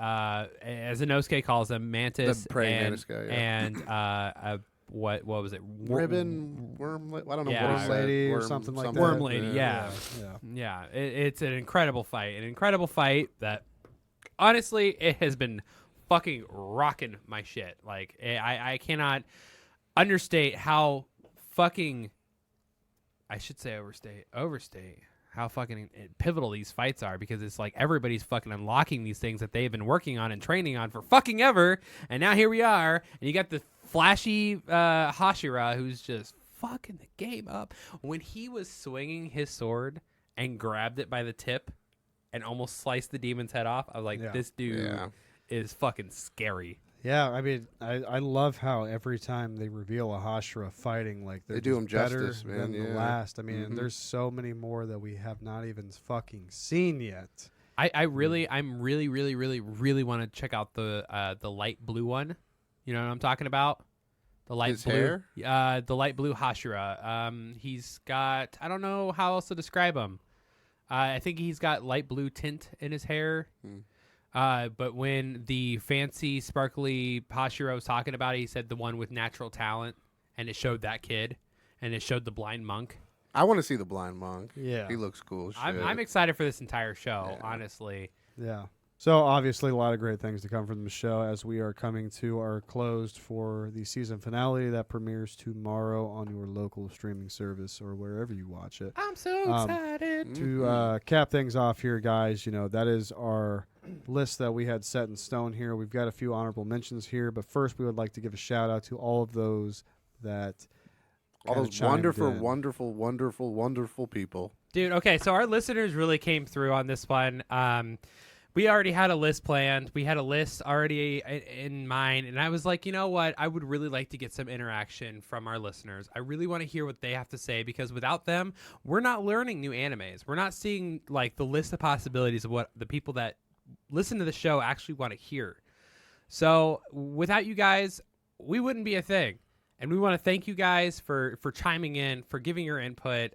as Inosuke calls them, Mantis The praying and, mantis guy, yeah. and what was it? Ribbon worm. I don't know. Yeah. Worm Lady or something like that. Worm Lady, yeah. yeah. Yeah, it's an incredible fight that honestly it has been fucking rocking my shit. Like I cannot understate how fucking I should say overstate how fucking pivotal these fights are, because it's like everybody's fucking unlocking these things that they've been working on and training on for fucking ever, and now here we are, and you got the flashy Hashira who's just fucking the game up. When he was swinging his sword and grabbed it by the tip and almost sliced the demon's head off, I was like, Yeah. this dude Yeah. is fucking scary. Yeah, I mean, I love how every time they reveal a Hashira fighting, like they're They do just 'em better justice, man, than the yeah. last. I mean, Mhm. there's so many more that we have not even fucking seen yet. I'm really want to check out the light blue one. You know what I'm talking about? The light His blue. hair? The light blue Hashira. He's got, I don't know how else to describe him. I think he's got light blue tint in his hair. But when the fancy, sparkly Hashira was talking about it, he said the one with natural talent, and it showed that kid, and it showed the blind monk. I want to see the blind monk. Yeah. He looks cool. As I'm shit. excited for this entire show, Yeah. honestly. Yeah. So obviously a lot of great things to come from the show as we are coming to our closed for the season finale that premieres tomorrow on your local streaming service or wherever you watch it. I'm so excited. To cap things off here, guys, that is our list that we had set in stone here. We've got a few honorable mentions here, but first we would like to give a shout out to all of those that All kinda those chimed wonderful, in. wonderful people. Dude, okay, so our listeners really came through on this one. We already had a list planned. We had a list already in mind, and I was like, you know what? I would really like to get some interaction from our listeners. I really want to hear what they have to say, because without them, we're not learning new animes. We're not seeing like the list of possibilities of what the people that listen to the show actually want to hear. So without you guys, we wouldn't be a thing. And we want to thank you guys for chiming in, for giving your input.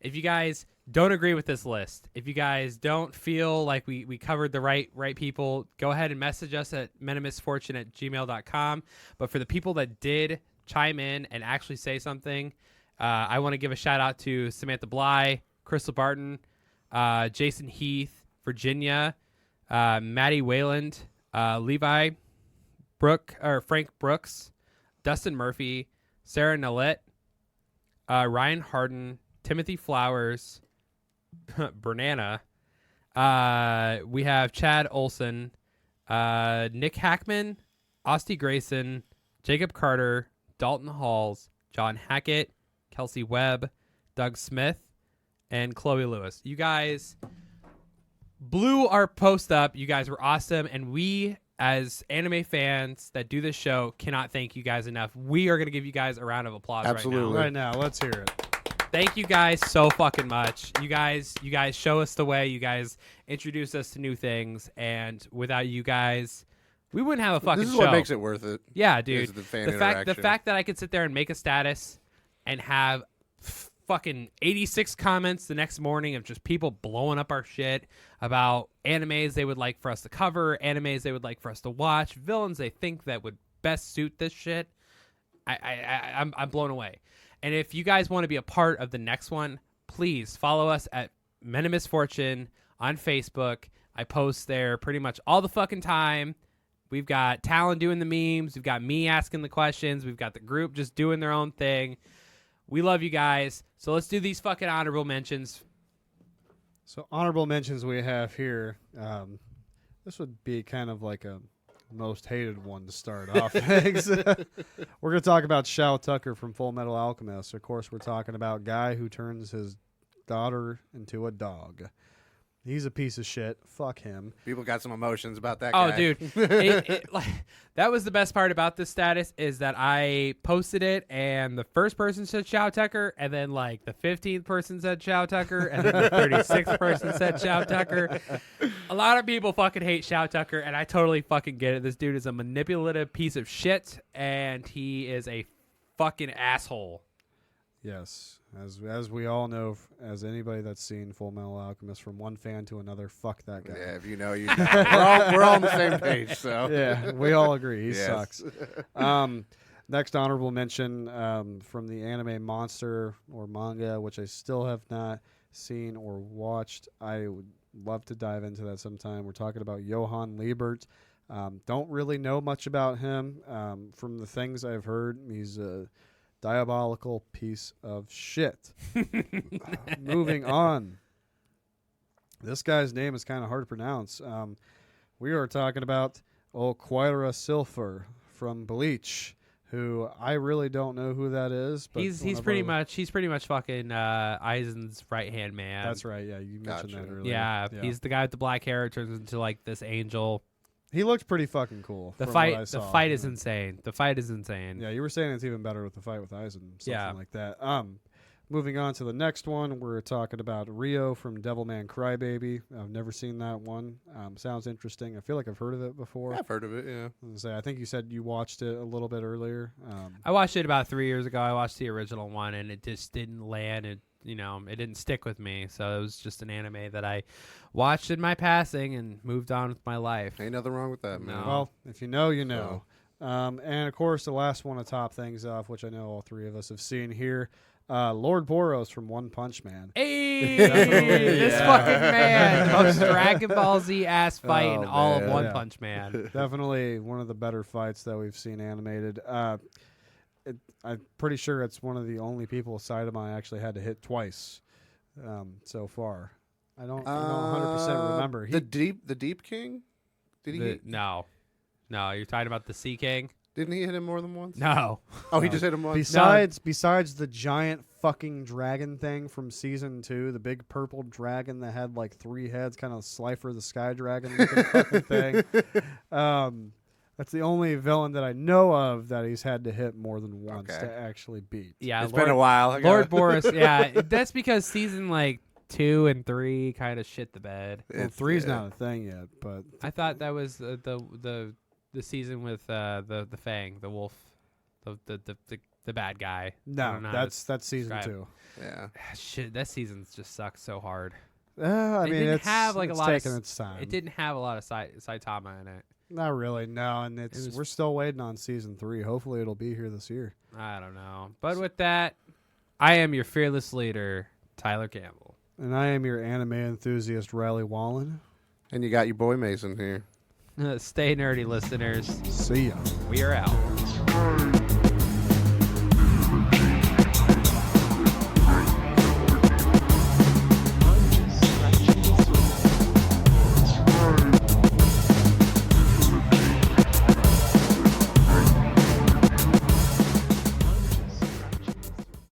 If you guys don't agree with this list, if you guys don't feel like we covered the right people, go ahead and message us at menimisfortune@gmail.com. But for the people that did chime in and actually say something, I want to give a shout out to Samantha Bly, Crystal Barton, Jason Heath, Virginia, Maddie Wayland, Levi Frank Brooks, Dustin Murphy, Sarah Nallette, Ryan Harden, Timothy Flowers, Bernana. We have Chad Olson, Nick Hackman, Osty Grayson, Jacob Carter, Dalton Halls, John Hackett, Kelsey Webb, Doug Smith, and Chloe Lewis. You guys blew our post up. You guys were awesome, and we, as anime fans that do this show, cannot thank you guys enough. We are going to give you guys a round of applause Absolutely. right now. Right now, let's hear it. Thank you guys so fucking much. You guys show us the way. You guys introduce us to new things, and without you guys, we wouldn't have a fucking This is show. what makes it worth it. Yeah, dude. is the fan the interaction. fact that I could sit there and make a status and have fucking 86 comments the next morning of just people blowing up our shit about animes they would like for us to cover, animes they would like for us to watch, villains they think that would best suit this shit. I'm blown away. And if you guys want to be a part of the next one, please follow us at Men of Misfortune on Facebook. I post there pretty much all the fucking time. We've got Talon doing the memes. We've got me asking the questions. We've got the group just doing their own thing. We love you guys. So let's do these fucking honorable mentions. So honorable mentions we have here. This would be kind of like a most hated one to start off things. We're going to talk about Shao Tucker from Full Metal Alchemist. Of course, we're talking about guy who turns his daughter into a dog. He's a piece of shit. Fuck him. People got some emotions about that Oh, guy. dude. That was the best part about this status is that I posted it, and the first person said Shao Tucker, and then, like, the 15th person said Shao Tucker, and then the 36th person said Shao Tucker. A lot of people fucking hate Shao Tucker, and I totally fucking get it. This dude is a manipulative piece of shit, and he is a fucking asshole. Yes, as we all know, as anybody that's seen Full Metal Alchemist, from one fan to another, fuck that guy. Yeah, if you know, you know. We're all on the same page, so. Yeah, we all agree. He Yes. sucks. Next honorable mention from the anime Monster or manga, which I still have not seen or watched. I would love to dive into that sometime. We're talking about Johann Liebert. Don't really know much about him. From the things I've heard, he's a diabolical piece of shit. Moving on. This guy's name is kind of hard to pronounce. We are talking about Quira Silfer from Bleach, who I really don't know who that is. But He's one of pretty our- much fucking Aizen's right hand man. That's right. Yeah, you mentioned Gotcha. that earlier. Yeah, he's the guy with the black hair who turns into like this angel. He looked pretty fucking cool. The from what I fight saw. is insane. The fight is insane. Yeah, you were saying it's even better with the fight with Aizen, something Yeah. like that. Moving on to the next one, we're talking about Rio from Devilman Crybaby. I've never seen that one. Sounds interesting. I feel like I've heard of it before. I've heard of it, yeah. I think you said you watched it a little bit earlier. I watched it about 3 years ago. I watched the original one, and it just didn't land. It didn't stick with me. So it was just an anime that I watched in my passing and moved on with my life. Ain't nothing wrong with that, man. No. Well, if you know, you know. And of course, the last one to top things off, which I know all three of us have seen here, Lord Boros from One Punch Man. Hey, Definitely, this yeah. fucking man, the most Dragon Ball Z ass fight in Oh, all of man. One Yeah. Punch Man. Definitely one of the better fights that we've seen animated. I'm pretty sure it's one of the only people Saitama actually had to hit twice so far. I don't 100% remember. The Deep King? Did he? No, you're talking about the Sea King. Didn't he hit him more than once? No, Oh, he just hit him once. Besides the giant fucking dragon thing from season 2, the big purple dragon that had like 3 heads, kind of Slifer the Sky Dragon looking fucking thing. That's the only villain that I know of that he's had to hit more than once Okay. to actually beat. yeah, It's been a while. I Lord gotta- Boros. Yeah, that's because season like 2 and 3 kind of shit the bed. Well, It's- 3's yeah. not a thing yet, but I thought that was the season with the Fang, the wolf, the bad guy. I no, don't know how to that's season describe 2. Yeah. Shit, that season just sucks so hard. I It mean, didn't it's have, like, a it's lot of taking s- its time. It didn't have a lot of Saitama in it. Not really, no. And was- we're still waiting on season 3. Hopefully, it'll be here this year. I don't know. But with that, I am your fearless leader, Tyler Campbell. And I am your anime enthusiast, Riley Wallen. And you got your boy Mason here. Stay nerdy, listeners. See ya. We are out.